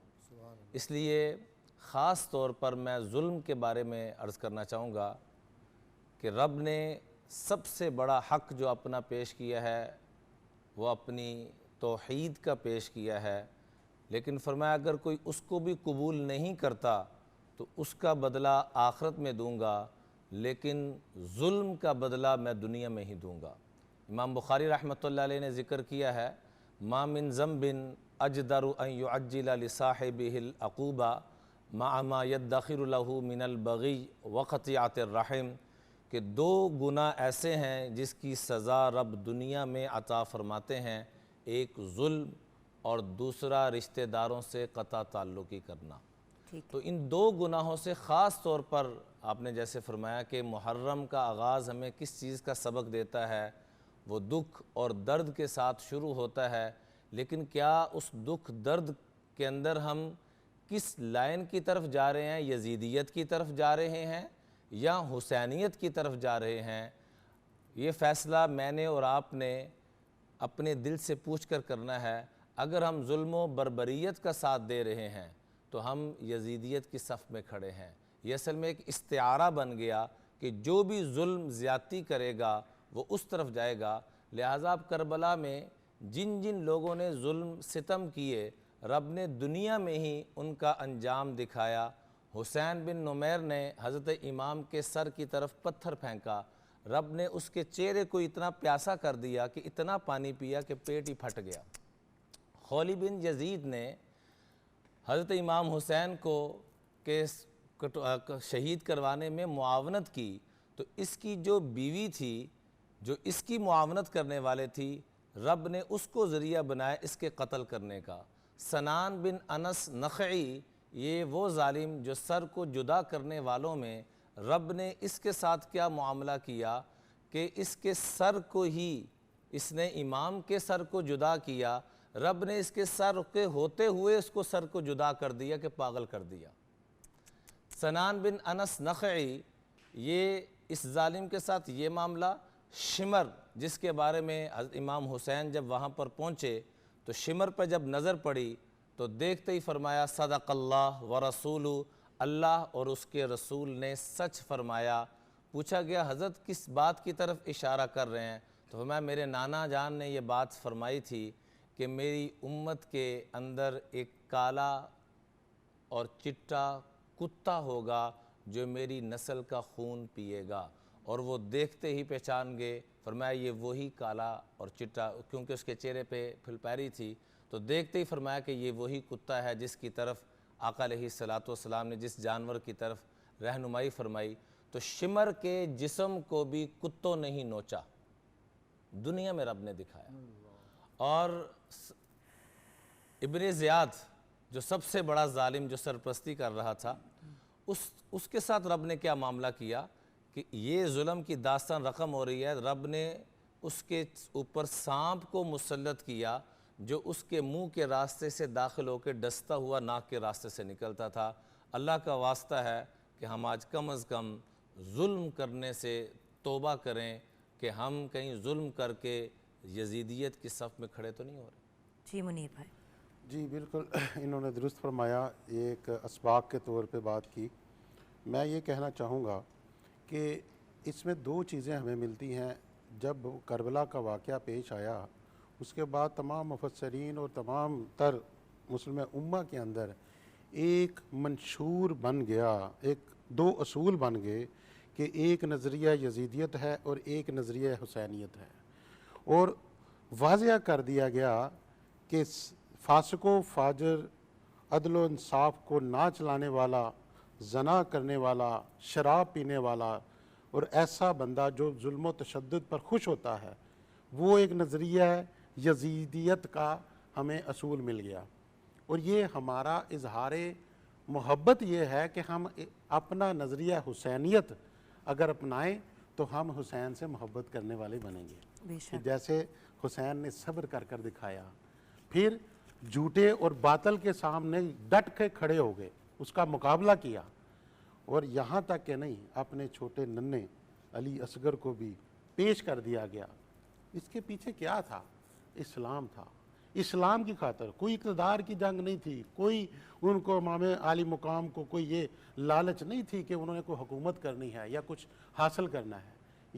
اس لیے خاص طور پر میں ظلم کے بارے میں عرض کرنا چاہوں گا کہ رب نے سب سے بڑا حق جو اپنا پیش کیا ہے وہ اپنی توحید کا پیش کیا ہے، لیکن فرمایا اگر کوئی اس کو بھی قبول نہیں کرتا تو اس کا بدلہ آخرت میں دوں گا، لیکن ظلم کا بدلہ میں دنیا میں ہی دوں گا۔ امام بخاری رحمۃ اللہ علیہ نے ذکر کیا ہے ما من ذنب اجدر ان يعجل لصاحبه العقوبہ مع ما يدخر له من البغی وقطیعۃ الرحم، کہ 2 گناہ ایسے ہیں جس کی سزا رب دنیا میں عطا فرماتے ہیں، ایک ظلم اور دوسرا رشتہ داروں سے قطع تعلقی کرنا۔ تو ان 2 گناہوں سے خاص طور پر آپ نے جیسے فرمایا کہ محرم کا آغاز ہمیں کس چیز کا سبق دیتا ہے، وہ دکھ اور درد کے ساتھ شروع ہوتا ہے، لیکن کیا اس دکھ درد کے اندر ہم کس لائن کی طرف جا رہے ہیں؟ یزیدیت کی طرف جا رہے ہیں یا حسینیت کی طرف جا رہے ہیں؟ یہ فیصلہ میں نے اور آپ نے اپنے دل سے پوچھ کر کرنا ہے۔ اگر ہم ظلم و بربریت کا ساتھ دے رہے ہیں تو ہم یزیدیت کی صف میں کھڑے ہیں۔ یہ اصل میں ایک استعارہ بن گیا کہ جو بھی ظلم زیادتی کرے گا وہ اس طرف جائے گا۔ لہٰذا اب کربلا میں جن جن لوگوں نے ظلم ستم کیے، رب نے دنیا میں ہی ان کا انجام دکھایا۔ حسین بن نمیر نے حضرت امام کے سر کی طرف پتھر پھینکا، رب نے اس کے چہرے کو اتنا پیاسا کر دیا کہ اتنا پانی پیا کہ پیٹ ہی پھٹ گیا۔ خولی بن یزید نے حضرت امام حسین کو شہید کروانے میں معاونت کی، تو اس کی جو بیوی تھی جو اس کی معاونت کرنے والے تھی، رب نے اس کو ذریعہ بنایا اس کے قتل کرنے کا۔ سنان بن انس نخعی، یہ وہ ظالم جو سر کو جدا کرنے والوں میں، رب نے اس کے ساتھ کیا معاملہ کیا کہ اس کے سر کو ہی، اس نے امام کے سر کو جدا کیا، رب نے اس کے سر کے ہوتے ہوئے اس کو سر کو جدا کر دیا کہ پاگل کر دیا۔ سنان بن انس نخعی، یہ اس ظالم کے ساتھ یہ معاملہ۔ شمر، جس کے بارے میں امام حسین جب وہاں پر پہنچے تو شمر پہ جب نظر پڑی تو دیکھتے ہی فرمایا صدق اللہ ورسولہ، اللہ اور اس کے رسول نے سچ فرمایا۔ پوچھا گیا حضرت کس بات کی طرف اشارہ کر رہے ہیں؟ تو فرمایا میرے نانا جان نے یہ بات فرمائی تھی کہ میری امت کے اندر ایک کالا اور چٹا کتا ہوگا جو میری نسل کا خون پیے گا، اور وہ دیکھتے ہی پہچان گئے۔ فرمایا یہ وہی کالا اور چٹا، کیونکہ اس کے چہرے پہ پھلپیری تھی، تو دیکھتے ہی فرمایا کہ یہ وہی کتا ہے جس کی طرف آقا علیہ الصلوۃ والسلام نے جس جانور کی طرف رہنمائی فرمائی۔ تو شمر کے جسم کو بھی کتوں نہیں نوچا، دنیا میں رب نے دکھایا۔ اور ابن زیاد جو سب سے بڑا ظالم جو سرپرستی کر رہا تھا، اس کے ساتھ رب نے کیا معاملہ کیا کہ یہ ظلم کی داستان رقم ہو رہی ہے، رب نے اس کے اوپر سانپ کو مسلط کیا جو اس کے منہ کے راستے سے داخل ہو کے ڈستا ہوا ناک کے راستے سے نکلتا تھا۔ اللہ کا واسطہ ہے کہ ہم آج کم از کم ظلم کرنے سے توبہ کریں کہ ہم کہیں ظلم کر کے یزیدیت کی صف میں کھڑے تو نہیں ہو رہے۔ جی منیر بھائی۔ جی بالکل، انہوں نے درست فرمایا، ایک اسباق کے طور پہ بات کی۔ میں یہ کہنا چاہوں گا کہ اس میں 2 چیزیں ہمیں ملتی ہیں۔ جب کربلا کا واقعہ پیش آیا، اس کے بعد تمام مفسرین اور تمام تر مسلم امہ کے اندر ایک منشور بن گیا، 2 اصول بن گئے کہ ایک نظریہ یزیدیت ہے اور ایک نظریہ حسینیت ہے، اور واضح کر دیا گیا کہ فاسق و فاجر، عدل و انصاف کو نہ چلانے والا، زنا کرنے والا، شراب پینے والا اور ایسا بندہ جو ظلم و تشدد پر خوش ہوتا ہے، وہ ایک نظریہ یزیدیت کا ہمیں اصول مل گیا۔ اور یہ ہمارا اظہار محبت یہ ہے کہ ہم اپنا نظریہ حسینیت اگر اپنائیں تو ہم حسین سے محبت کرنے والے بنیں گے، کہ جیسے حسین نے صبر کر کر دکھایا، پھر جھوٹے اور باطل کے سامنے ڈٹ کے کھڑے ہو گئے، اس کا مقابلہ کیا، اور یہاں تک کہ نہیں اپنے چھوٹے ننھے علی اصغر کو بھی پیش کر دیا گیا۔ اس کے پیچھے کیا تھا؟ اسلام تھا۔ اسلام کی خاطر کوئی اقتدار کی جنگ نہیں تھی، کوئی ان کو امام عالی مقام کو کوئی یہ لالچ نہیں تھی کہ انہوں نے کوئی حکومت کرنی ہے یا کچھ حاصل کرنا ہے۔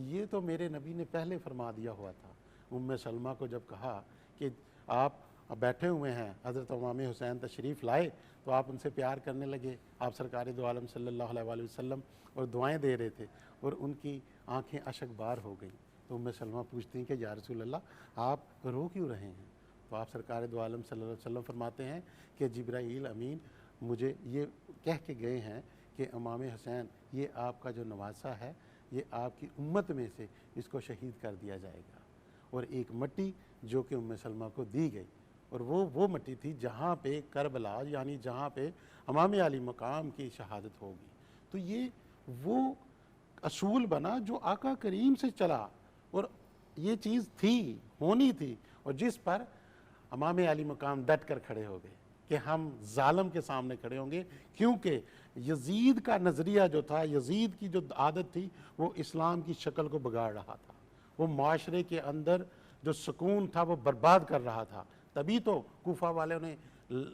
یہ تو میرے نبی نے پہلے فرما دیا ہوا تھا۔ ام سلمہ کو جب کہا کہ آپ بیٹھے ہوئے ہیں، حضرت امام حسین تشریف لائے تو آپ ان سے پیار کرنے لگے، آپ سرکار دو عالم صلی اللہ علیہ وآلہ وسلم اور دعائیں دے رہے تھے، اور ان کی آنکھیں اشک بار ہو گئیں۔ تو ام سلمہ پوچھتی ہیں کہ یا رسول اللہ آپ رو کیوں رہے ہیں؟ تو آپ سرکار دو عالم صلی اللہ علیہ وسلم فرماتے ہیں کہ جبرائیل امین مجھے یہ کہہ کے گئے ہیں کہ امام حسین یہ آپ کا جو نواسہ ہے، یہ آپ کی امت میں سے اس کو شہید کر دیا جائے گا۔ اور ایک مٹی جو کہ ام سلمہ کو دی گئی، اور وہ مٹی تھی جہاں پہ کربلا، یعنی جہاں پہ امام علی مقام کی شہادت ہوگی۔ تو یہ وہ اصول بنا جو آقا کریم سے چلا، اور یہ چیز تھی، ہونی تھی، اور جس پر امام علی مقام ڈٹ کر کھڑے ہو گئے کہ ہم ظالم کے سامنے کھڑے ہوں گے، کیونکہ یزید کا نظریہ جو تھا، یزید کی جو عادت تھی، وہ اسلام کی شکل کو بگاڑ رہا تھا، وہ معاشرے کے اندر جو سکون تھا وہ برباد کر رہا تھا۔ تبھی تو کوفہ والوں نے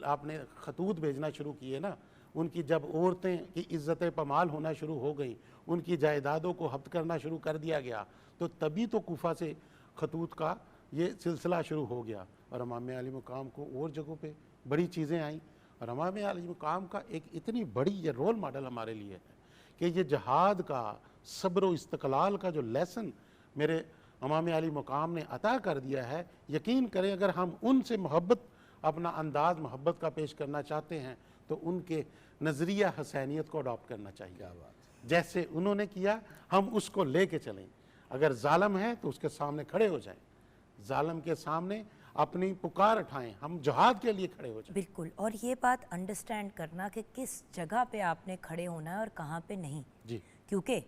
آپ نے خطوط بھیجنا شروع کیے نا، ان کی جب عورتیں کی عزت پامال ہونا شروع ہو گئیں، ان کی جائیدادوں کو ہبت کرنا شروع کر دیا گیا، تو تبھی تو کوفہ سے خطوط کا یہ سلسلہ شروع ہو گیا، اور امام علی مقام کو اور جگہوں پہ بڑی چیزیں آئیں۔ اور امام علی مقام کا ایک اتنی بڑی یہ رول ماڈل ہمارے لیے ہے کہ یہ جہاد کا، صبر و استقلال کا جو لیسن میرے امام علی مقام نے عطا کر دیا ہے، یقین کریں اگر ہم ان سے محبت، اپنا انداز محبت کا پیش کرنا چاہتے ہیں تو ان کے نظریہ حسینیت کو اڈاپٹ کرنا چاہیے۔ جیسے انہوں نے کیا ہم اس کو لے کے چلیں، اگر ظالم ہے تو اس کے سامنے کھڑے ہو جائیں، ظالم کے سامنے اپنی پکار اٹھائیں، ہم جہاد کے لیے کھڑے ہو جائیں۔ بالکل، اور یہ بات انڈرسٹینڈ کرنا کہ کس جگہ پہ آپ نے کھڑے ہونا ہے اور کہاں پہ نہیں، جی کیونکہ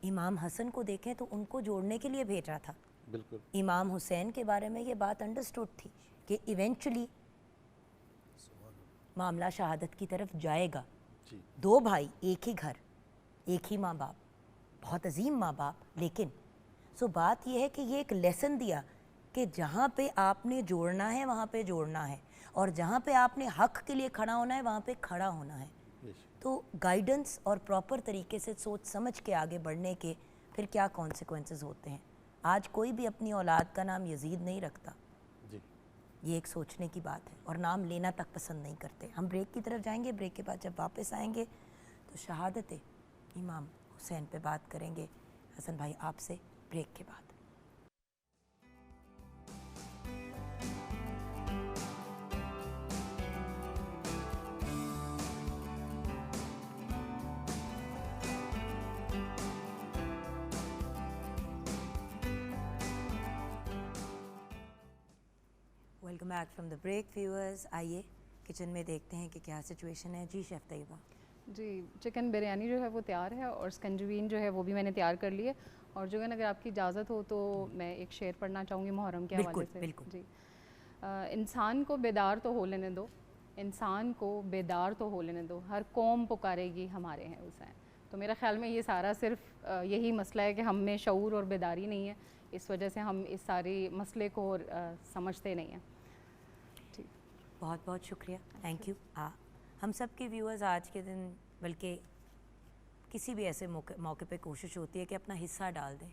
امام حسن کو دیکھیں تو ان کو جوڑنے کے لیے بھیجا تھا، بالکل۔ امام حسین کے بارے میں یہ بات انڈرسٹوڈ تھی کہ ایونچولی معاملہ شہادت کی طرف جائے گا۔ جی دو بھائی، ایک ہی گھر، ایک ہی ماں باپ، بہت عظیم ماں باپ، لیکن بات یہ ہے کہ یہ ایک لیسن دیا کہ جہاں پہ آپ نے جوڑنا ہے وہاں پہ جوڑنا ہے، اور جہاں پہ آپ نے حق کے لیے کھڑا ہونا ہے وہاں پہ کھڑا ہونا ہے۔ تو گائیڈنس اور پراپر طریقے سے سوچ سمجھ کے آگے بڑھنے کے پھر کیا کانسیکوینسز ہوتے ہیں۔ آج کوئی بھی اپنی اولاد کا نام یزید نہیں رکھتا، جی یہ ایک سوچنے کی بات ہے، اور نام لینا تک پسند نہیں کرتے۔ ہم بریک کی طرف جائیں گے، بریک کے بعد جب واپس آئیں گے تو شہادت امام حسین پہ بات کریں گے حسن بھائی آپ سے، بریک کے بعد۔ Welcome back from the break viewers. آئیے کچن میں دیکھتے ہیں کہ کیا سچویشن ہے۔ جی شیف طیبہ۔ جی چکن بریانی جو ہے وہ تیار ہے، اور اسکنجوین جو ہے وہ بھی میں نے تیار کر لی ہے، اور جو ہے نا اگر آپ کی اجازت ہو تو میں ایک شعر پڑھنا چاہوں گی محرم کے حوالے سے۔ بالکل۔ جی انسان کو بیدار تو ہو لینے دو، انسان کو بیدار تو ہو لینے دو، ہر قوم پکارے گی ہمارے ہیں حسین۔ تو میرا خیال میں یہ سارا صرف یہی مسئلہ ہے کہ ہم میں شعور اور بیداری نہیں ہے، اس وجہ سے ہم اس ساری مسئلے کو سمجھتے نہیں ہیں۔ بہت بہت شکریہ، تھینک یو۔ ہم سب کے ویورز آج کے دن، بلکہ کسی بھی ایسے موقع پہ کوشش ہوتی ہے کہ اپنا حصہ ڈال دیں،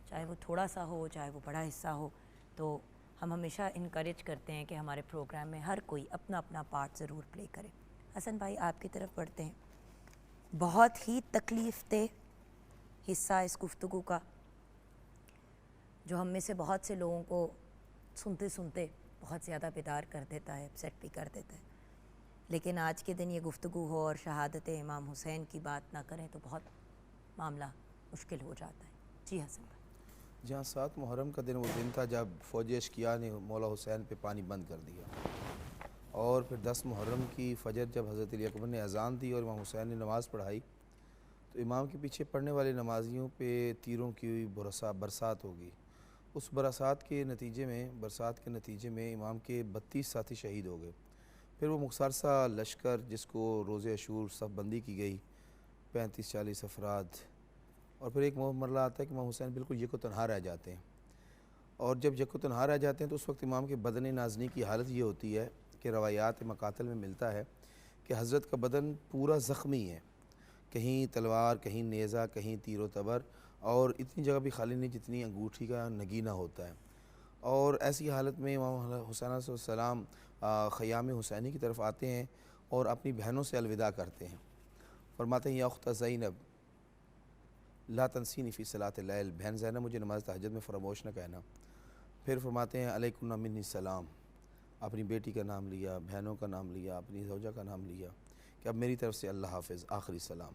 چاہے وہ تھوڑا سا ہو چاہے وہ بڑا حصہ ہو، تو ہم ہمیشہ انکریج کرتے ہیں کہ ہمارے پروگرام میں ہر کوئی اپنا اپنا پارٹ ضرور پلے کرے۔ حسن بھائی آپ کی طرف بڑھتے ہیں۔ بہت ہی تکلیف دہ حصہ اس گفتگو کا، جو ہم میں سے بہت سے لوگوں کو سنتے سنتے بہت زیادہ بیدار کر دیتا ہے، اپسیٹ بھی کر دیتا ہے، لیکن آج کے دن یہ گفتگو ہو اور شہادت امام حسین کی بات نہ کریں تو بہت معاملہ مشکل ہو جاتا ہے۔ جی حسن بھائی۔ جہاں 7 محرم کا دن وہ دن تھا جب فوج اشقیاء نے مولا حسین پہ پانی بند کر دیا، اور پھر 10 محرم کی فجر جب حضرت علی اکبر نے اذان دی اور امام حسین نے نماز پڑھائی تو امام کے پیچھے پڑھنے والے نمازیوں پہ تیروں کی برسات ہو گئی۔ اس برسات کے نتیجے میں امام کے 32 ساتھی شہید ہو گئے۔ پھر وہ مختصر سا لشکر جس کو روز عاشور صف بندی کی گئی 35-40 افراد، اور پھر ایک مرحلہ آتا ہے کہ امام حسین بالکل یک و تنہا رہ جاتے ہیں، اور جب یک و تنہا رہ جاتے ہیں تو اس وقت امام کے بدن نازنی کی حالت یہ ہوتی ہے کہ روایات مقاتل میں ملتا ہے کہ حضرت کا بدن پورا زخمی ہے، کہیں تلوار، کہیں نیزہ، کہیں تیر و تبر، اور اتنی جگہ بھی خالی نہیں جتنی انگوٹھی کا نگینہ ہوتا ہے۔ اور ایسی حالت میں امام حسین علیہ السلام خیام حسینی کی طرف آتے ہیں اور اپنی بہنوں سے الوداع کرتے ہیں۔ فرماتے ہیں یا اخت زینب لا تنسینی فی صلاۃ اللیل، بہن زینب مجھے نماز تہجد میں فراموش نہ کہنا۔ پھر فرماتے ہیں علیکم منی السلام، اپنی بیٹی کا نام لیا، بہنوں کا نام لیا، اپنی زوجہ کا نام لیا کہ اب میری طرف سے اللہ حافظ، آخری سلام۔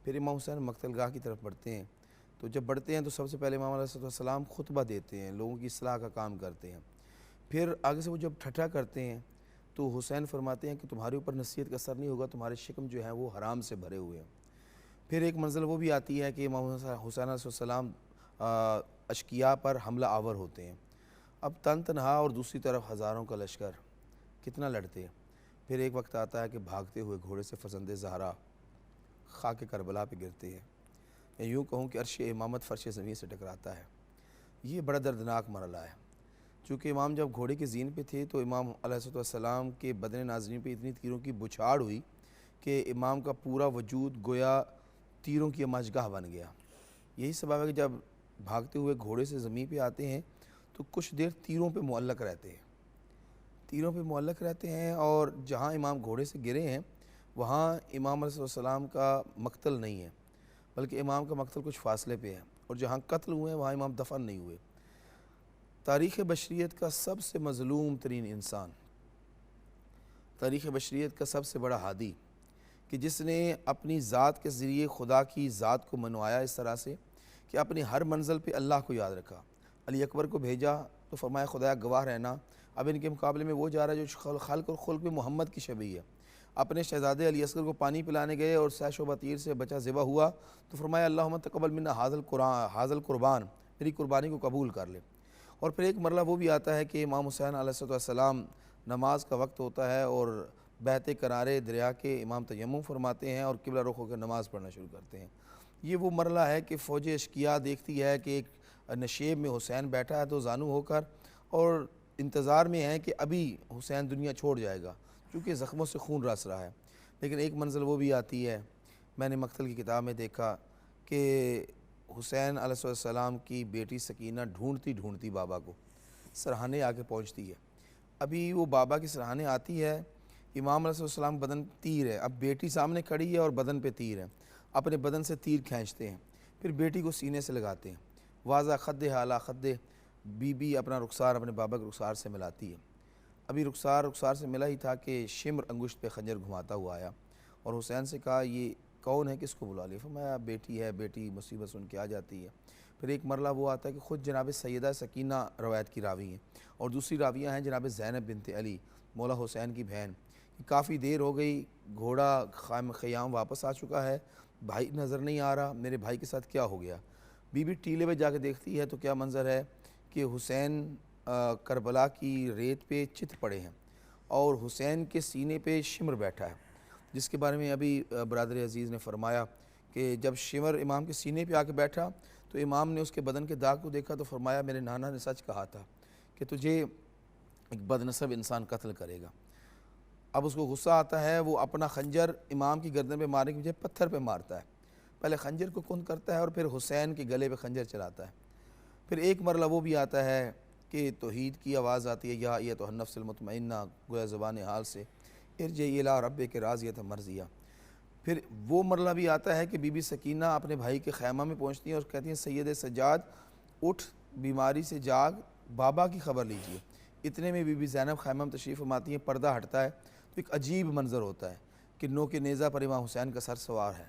پھر امام حسین مقتل گاہ کی طرف بڑھتے ہیں، تو جب بڑھتے ہیں تو سب سے پہلے امام علیہ السلام خطبہ دیتے ہیں، لوگوں کی اصلاح کا کام کرتے ہیں۔ پھر آگے سے وہ جب ٹھٹھا کرتے ہیں تو حسین فرماتے ہیں کہ تمہارے اوپر نصیحت کا اثر نہیں ہوگا، تمہارے شکم جو ہیں وہ حرام سے بھرے ہوئے ہیں۔ پھر ایک منزل وہ بھی آتی ہے کہ امام حسین علیہ السلام اشقیاء پر حملہ آور ہوتے ہیں۔ اب تنہا اور دوسری طرف ہزاروں کا لشکر، کتنا لڑتے ہیں۔ پھر ایک وقت آتا ہے کہ بھاگتے ہوئے گھوڑے سے فرزند زہرا خاک کربلا پہ گرتے ہیں، یا یوں کہوں کہ عرش امامت فرش زمین سے ٹکراتا ہے۔ یہ بڑا دردناک مرحلہ ہے، چونکہ امام جب گھوڑے کے زین پہ تھے تو امام علیہ السلام کے بدن ناظرین پہ اتنی تیروں کی بچھاڑ ہوئی کہ امام کا پورا وجود گویا تیروں کی اماجگاہ بن گیا۔ یہی سبب ہے کہ جب بھاگتے ہوئے گھوڑے سے زمین پہ آتے ہیں تو کچھ دیر تیروں پہ معلق رہتے ہیں، اور جہاں امام گھوڑے سے گرے ہیں وہاں امام علیہ السلام کا مقتل نہیں ہے، بلکہ امام کا مقتل کچھ فاصلے پہ ہے، اور جہاں قتل ہوئے ہیں وہاں امام دفن نہیں ہوئے۔ تاریخ بشریت کا سب سے مظلوم ترین انسان، تاریخ بشریت کا سب سے بڑا ہادی، کہ جس نے اپنی ذات کے ذریعے خدا کی ذات کو منوایا اس طرح سے کہ اپنی ہر منزل پہ اللہ کو یاد رکھا۔ علی اکبر کو بھیجا تو فرمایا خدایا گواہ رہنا، اب ان کے مقابلے میں وہ جا رہا ہے جو خلق اور خلق میں محمد کی شبیہ ہے۔ اپنے شہزادے علی اصغر کو پانی پلانے گئے اور سہ شعبہ تیر سے بچہ ذبح ہوا تو فرمایا اللہم تقبل منا ھذا القربان، میری قربانی کو قبول کر لے۔ اور پھر ایک مرحلہ وہ بھی آتا ہے کہ امام حسین علیہ السلام نماز کا وقت ہوتا ہے اور بہتے کنارے دریا کے امام تیمم فرماتے ہیں اور قبلہ رخ ہو کر نماز پڑھنا شروع کرتے ہیں۔ یہ وہ مرحلہ ہے کہ فوج اشقیاء دیکھتی ہے کہ ایک نشیب میں حسین بیٹھا ہے تو زانو ہو کر، اور انتظار میں ہے کہ ابھی حسین دنیا چھوڑ جائے گا کیونکہ زخموں سے خون رس رہا ہے۔ لیکن ایک منزل وہ بھی آتی ہے، میں نے مقتل کی کتاب میں دیکھا کہ حسین علیہ السلام کی بیٹی سکینہ ڈھونڈتی بابا کو سرہانے آ کے پہنچتی ہے۔ ابھی وہ بابا کی سرہانے آتی ہے، امام علیہ السلام بدن تیر ہے، اب بیٹی سامنے کھڑی ہے اور بدن پہ تیر ہے، اپنے بدن سے تیر کھینچتے ہیں، پھر بیٹی کو سینے سے لگاتے ہیں، واضح خد حالہ خد بی بی اپنا رخسار اپنے بابا کے رخسار سے ملاتی ہے۔ ابھی رخسار سے ملا ہی تھا کہ شمر انگشت پہ خنجر گھماتا ہوا آیا اور حسین سے کہا یہ کون ہے، کس کو بلا لیا؟ فرمایا بیٹی ہے، بیٹی مصیبت سن کے آ جاتی ہے۔ پھر ایک مرحلہ وہ آتا ہے کہ خود جناب سیدہ سکینہ روایت کی راوی ہیں، اور دوسری راویہ ہیں جناب زینب بنت علی مولا حسین کی بہن۔ کافی دیر ہو گئی، گھوڑا خیام واپس آ چکا ہے، بھائی نظر نہیں آ رہا، میرے بھائی کے ساتھ کیا ہو گیا؟ بی بی ٹیلے پہ جا کے دیکھتی ہے تو کیا منظر ہے کہ حسین کربلا کی ریت پہ چت پڑے ہیں اور حسین کے سینے پہ شمر بیٹھا ہے، جس کے بارے میں ابھی برادر عزیز نے فرمایا کہ جب شمر امام کے سینے پہ آ کے بیٹھا تو امام نے اس کے بدن کے داغ کو دیکھا تو فرمایا میرے نانا نے سچ کہا تھا کہ تجھے ایک بدنسب انسان قتل کرے گا۔ اب اس کو غصہ آتا ہے، وہ اپنا خنجر امام کی گردن پہ مارنے کی بجائے پتھر پہ مارتا ہے، پہلے خنجر کو کند کرتا ہے اور پھر حسین کے گلے پہ خنجر چلاتا ہے۔ پھر ایک مرحلہ وہ بھی آتا ہے کہ توحید کی آواز آتی ہے، یا ایتھا النفس المطمئنہ، گویا زبان حال سے ارجعی الی ربک راضیۃ مرضیہ۔ پھر وہ مرحلہ بھی آتا ہے کہ بی بی سکینہ اپنے بھائی کے خیمہ میں پہنچتی ہیں اور کہتی ہیں سید سجاد اٹھ، بیماری سے جاگ، بابا کی خبر لیجیے۔ اتنے میں بی بی زینب خیمہ میں تشریف فرماتی ہیں، پردہ ہٹتا ہے تو ایک عجیب منظر ہوتا ہے کہ نو کے نیزہ پر امام حسین کا سر سوار ہے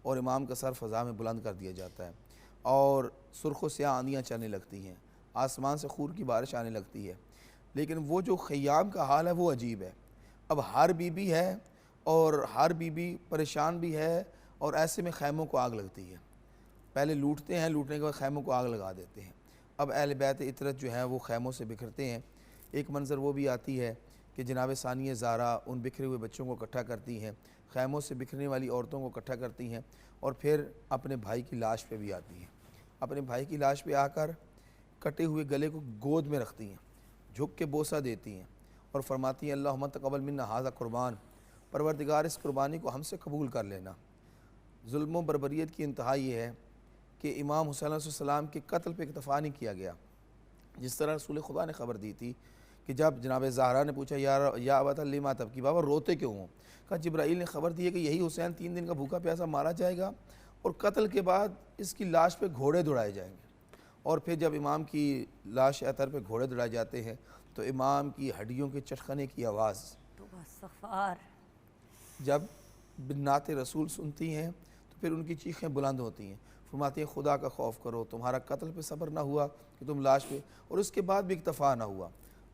اور امام کا سر فضا میں بلند کر دیا جاتا ہے۔ اور سرخ و سیاہ آندیاں چلنے لگتی ہیں، آسمان سے خور کی بارش آنے لگتی ہے۔ لیکن وہ جو خیام کا حال ہے وہ عجیب ہے۔ اب ہر بی بی ہے اور ہر بی بی پریشان بھی ہے، اور ایسے میں خیموں کو آگ لگتی ہے۔ پہلے لوٹتے ہیں، لوٹنے کے بعد خیموں کو آگ لگا دیتے ہیں۔ اب اہل بیت عطرت جو ہیں وہ خیموں سے بکھرتے ہیں۔ ایک منظر وہ بھی آتی ہے کہ جناب ثانیہ زہرا ان بکھرے ہوئے بچوں کو اکٹھا کرتی ہیں، خیموں سے بکھرنے والی عورتوں کو اکٹھا کرتی ہیں، اور پھر اپنے بھائی کی لاش پہ بھی آتی ہیں۔ اپنے بھائی کی لاش پہ آ کر کٹے ہوئے گلے کو گود میں رکھتی ہیں، جھک کے بوسہ دیتی ہیں اور فرماتی ہیں اللہم تقبل منا ھذا قربان، پروردگار اس قربانی کو ہم سے قبول کر لینا۔ ظلم و بربریت کی انتہا یہ ہے کہ امام حسین علیہ السلام کے قتل پہ اکتفا نہیں کیا گیا، جس طرح رسول خدا نے خبر دی تھی کہ جب جناب زہرا نے پوچھا یا ابت لما تبکی، بابا روتے کیوں ہوں؟ کہا جبرائیل نے خبر دی ہے کہ یہی حسین 3 دن کا بھوکا پیاسا مارا جائے گا اور قتل کے بعد اس کی لاش پہ گھوڑے دوڑائے جائیں گے۔ اور پھر جب امام کی لاش اطہر پہ گھوڑے دوڑائے جاتے ہیں تو امام کی ہڈیوں کے چٹخنے کی آواز تو استغفار جب بنات رسول سنتی ہیں تو پھر ان کی چیخیں بلند ہوتی ہیں۔ فرماتی ہیں خدا کا خوف کرو، تمہارا قتل پہ صبر نہ ہوا کہ تم لاش پہ، اور اس کے بعد بھی اکتفا نہ ہوا۔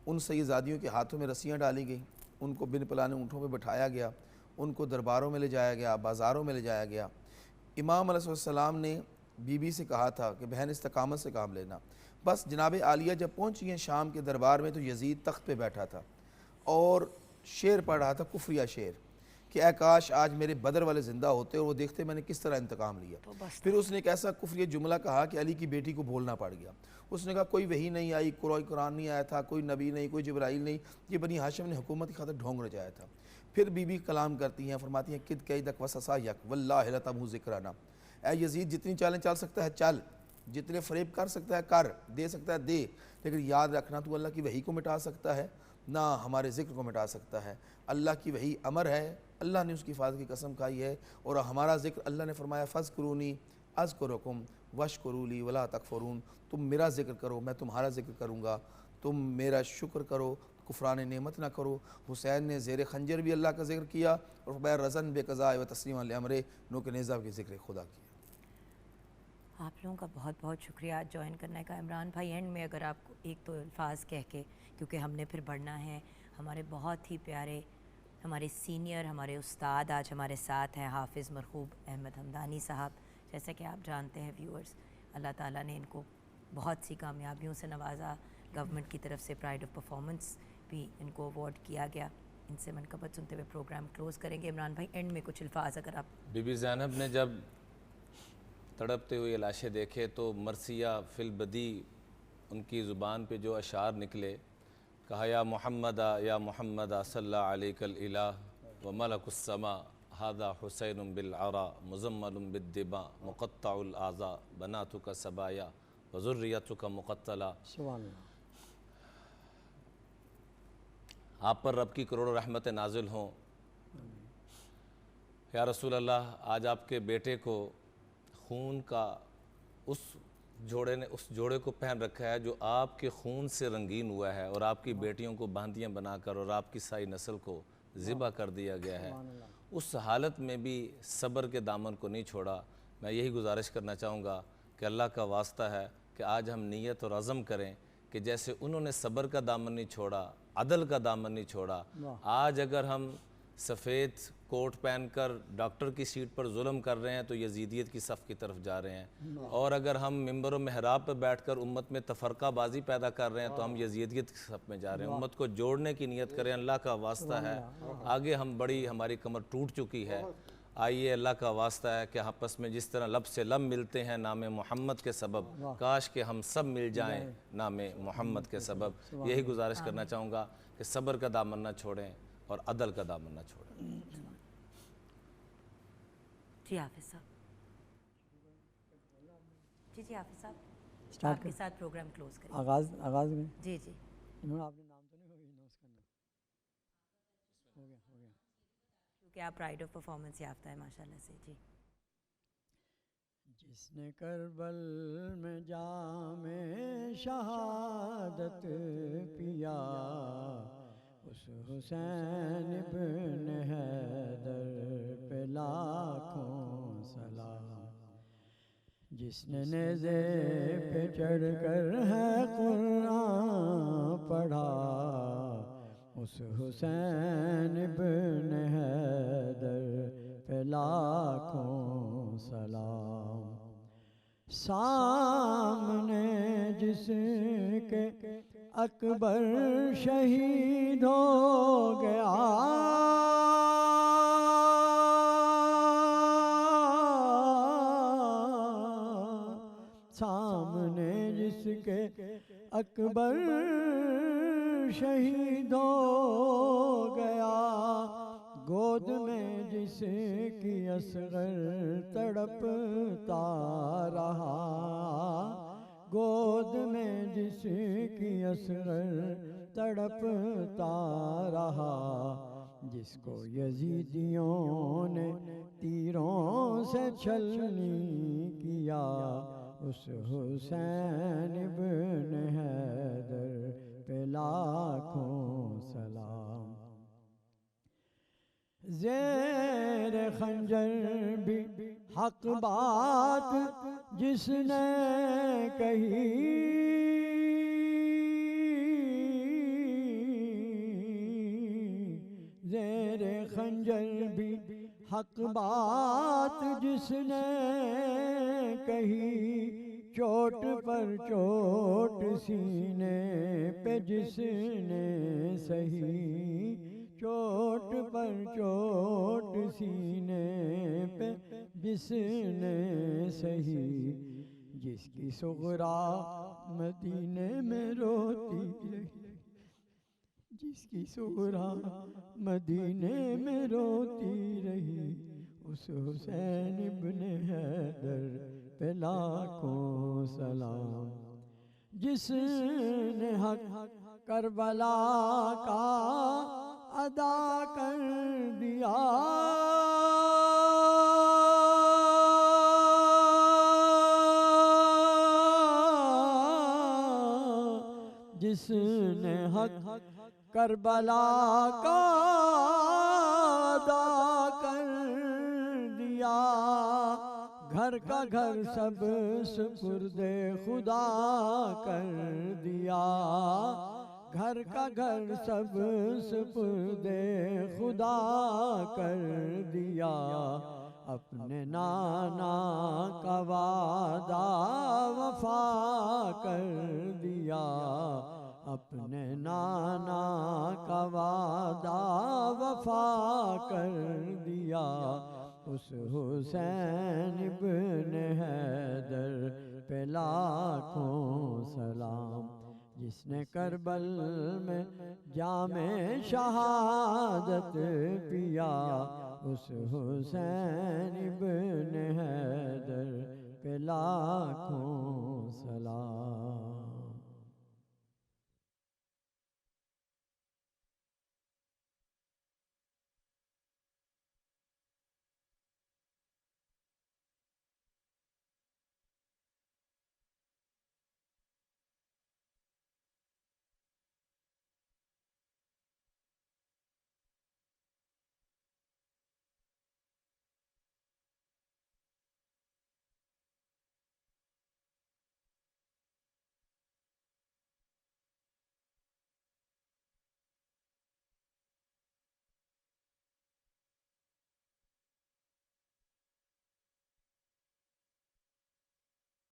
ان سیدزادیوں کے ہاتھوں میں رسیاں ڈالی گئیں، ان کو بن پلانے اونٹوں پہ بٹھایا گیا، ان کو درباروں میں لے جایا گیا، بازاروں میں لے جایا گیا۔ امام علیہ السلام نے بی بی سے کہا تھا کہ بہن استقامت سے کام لینا۔ بس جناب عالیہ جب پہنچی ہیں شام کے دربار میں تو یزید تخت پہ بیٹھا تھا اور شعر پڑھ رہا تھا، کفریہ شعر، کہ اے کاش آج میرے بدر والے زندہ ہوتے اور وہ دیکھتے میں نے کس طرح انتقام لیا۔ پھر اس نے ایک ایسا کفریہ جملہ کہا کہ علی کی بیٹی کو بولنا پڑ گیا۔ اس نے کہا کوئی وحی نہیں آئی، کوئی قرآن نہیں آیا تھا، کوئی نبی نہیں، کوئی جبرائیل نہیں، یہ بنی ہاشم نے حکومت کی خاطر ڈھونگ رچایا تھا۔ پھر بی بی کلام کرتی ہیں، فرماتی ہیں کد کیدک وسسا یک واللہ لتمہ ذکرنا، اے یزید جتنی چالیں چل سکتا ہے چل، جتنے فریب کر سکتا ہے کر، دے سکتا ہے دے، لیکن یاد رکھنا تو اللہ کی وحی کو مٹا سکتا ہے نہ ہمارے ذکر کو مٹا سکتا ہے۔ اللہ کی وحی امر ہے، اللہ نے اس کی حفاظت کی قسم کھائی ہے، اور ہمارا ذکر اللہ نے فرمایا فاذکرونی اذکرکم واشکروا لی ولا تکفرون، تم میرا ذکر کرو میں تمہارا ذکر کروں گا، تم میرا شکر کرو کفران نعمت نہ کرو۔ حسین نے زیر خنجر بھی اللہ کا ذکر کیا اور فرمایا رزن بے قضاء و تسلیما لامرہ، نو کہ نیزہ کے ذکر خدا کیا۔ آپ لوگوں کا بہت بہت شکریہ جوائن کرنے کا۔ عمران بھائی اینڈ میں اگر آپ کو ایک تو الفاظ کہہ کے، کیونکہ ہم نے پھر بڑھنا ہے، ہمارے بہت ہی پیارے ہمارے سینئر ہمارے استاد آج ہمارے ساتھ ہیں، حافظ مرحوب احمد حمدانی صاحب۔ جیسا کہ آپ جانتے ہیں ویورز، اللہ تعالیٰ نے ان کو بہت سی کامیابیوں سے نوازا، گورنمنٹ کی طرف سے پرائڈ آف پرفارمنس بھی ان کو اوارڈ کیا گیا۔ ان سے منقبت سنتے ہوئے پروگرام کلوز کریں گے۔ عمران بھائی اینڈ میں کچھ الفاظ اگر آپ۔ بی بی زینب نے جب تڑپتے ہوئے لاشیں دیکھے تو مرثیہ فی البدی ان کی زبان پہ جو اشعار نکلے، کہا یا محمد صلی اللہ علیہ الالہ و ملک السماء ھذا حسین بالعرا مزمل بالدماء مقطع الاعضاء بناتک سبایا و ذریتک مقتلا۔ سبحان اللہ۔ آپ پر رب کی کروڑوں رحمتیں نازل ہوں۔ یا رسول اللہ، آج آپ کے بیٹے کو خون کا اس جوڑے کو پہن رکھا ہے جو آپ کے خون سے رنگین ہوا ہے، اور آپ کی بیٹیوں کو باندیاں بنا کر اور آپ کی ساری نسل کو ذبح کر دیا گیا ہے۔ اس حالت میں بھی صبر کے دامن کو نہیں چھوڑا۔ میں یہی گزارش کرنا چاہوں گا کہ اللہ کا واسطہ ہے کہ آج ہم نیت اور عزم کریں کہ جیسے انہوں نے صبر کا دامن نہیں چھوڑا، عدل کا دامن نہیں چھوڑا، آج اگر ہم سفید کوٹ پہن کر ڈاکٹر کی سیٹ پر ظلم کر رہے ہیں تو یزیدیت کی صف کی طرف جا رہے ہیں، اور اگر ہم ممبر و محراب پر بیٹھ کر امت میں تفرقہ بازی پیدا کر رہے ہیں تو ہم یزیدیت کی صف میں جا رہے ہیں۔ امت کو جوڑنے کی نیت کریں، اللہ کا واسطہ ہے۔ آگے ہماری کمر ٹوٹ چکی ہے، آئیے اللہ کا واسطہ ہے کہ آپس میں جس طرح لب سے لب ملتے ہیں نام محمد کے سبب، کاش کہ ہم سب مل جائیں نام محمد کے سبب۔ یہی گزارش کرنا چاہوں گا کہ صبر کا دامن نہ چھوڑیں اور عدل کا دامن نہ چھوڑیں۔ جی حافظ صاحب، جی حافظ صاحب، آپ کے ساتھ پروگرام کلوز کریں۔ آغاز میں جی جی انہوں نے آپ نے نام تو نہیں اناؤنس کرنا، ہو گیا کیونکہ آپ پرائڈ آف پرفارمنس یافتہ ہے ماشاءاللہ سے۔ جی جس نے کربل میں جام شہادت پیا، اس حسین ابن حیدر پہ لاکھوں سلام۔ جس نے نیزے پہ چڑھ کر ہے قرآن پڑھا اس حسین ابن حیدر پہ لاکھوں سلام. سامنے جس کے اکبر شہید ہو گیا سامنے جس کے اکبر شہید ہو گیا گود میں جس کی اصغر تڑپتا رہا گود میں جس کی اصغر تڑپتا رہا جس کو یزیدیوں نے تیروں سے چھلنی کیا اس حسین ابن حیدر پہ لاکھوں سلام. زیر خنجر بھی حق بات جس نے کہی زیر خنجر بھی حق بات جس نے کہی چوٹ پر چوٹ سینے پہ جس نے سہی چوٹ پر چوٹ سینے پہ جس نے سہی جس کی صغرا مدینے میں روتی رہی جس کی صغرا مدینے میں روتی رہی اس حسین ابن حیدر پہ لاکھوں سلام. جس نے حق کربلا کا ادا کر دیا جس نے حق کربلا کا ادا کر دیا گھر کا گھر سب سپرد خدا کر دیا گھر کا گھر سب سپرد خدا کر دیا اپنے نانا کا وعدہ وفا کر دیا اپنے نانا کا وعدہ وفا کر دیا اس حسین ابن حیدر پہ لاکھوں سلام. جس نے کربل میں جام شہادت پیا اس حسین ابن حیدر پہ لاکھوں سلام.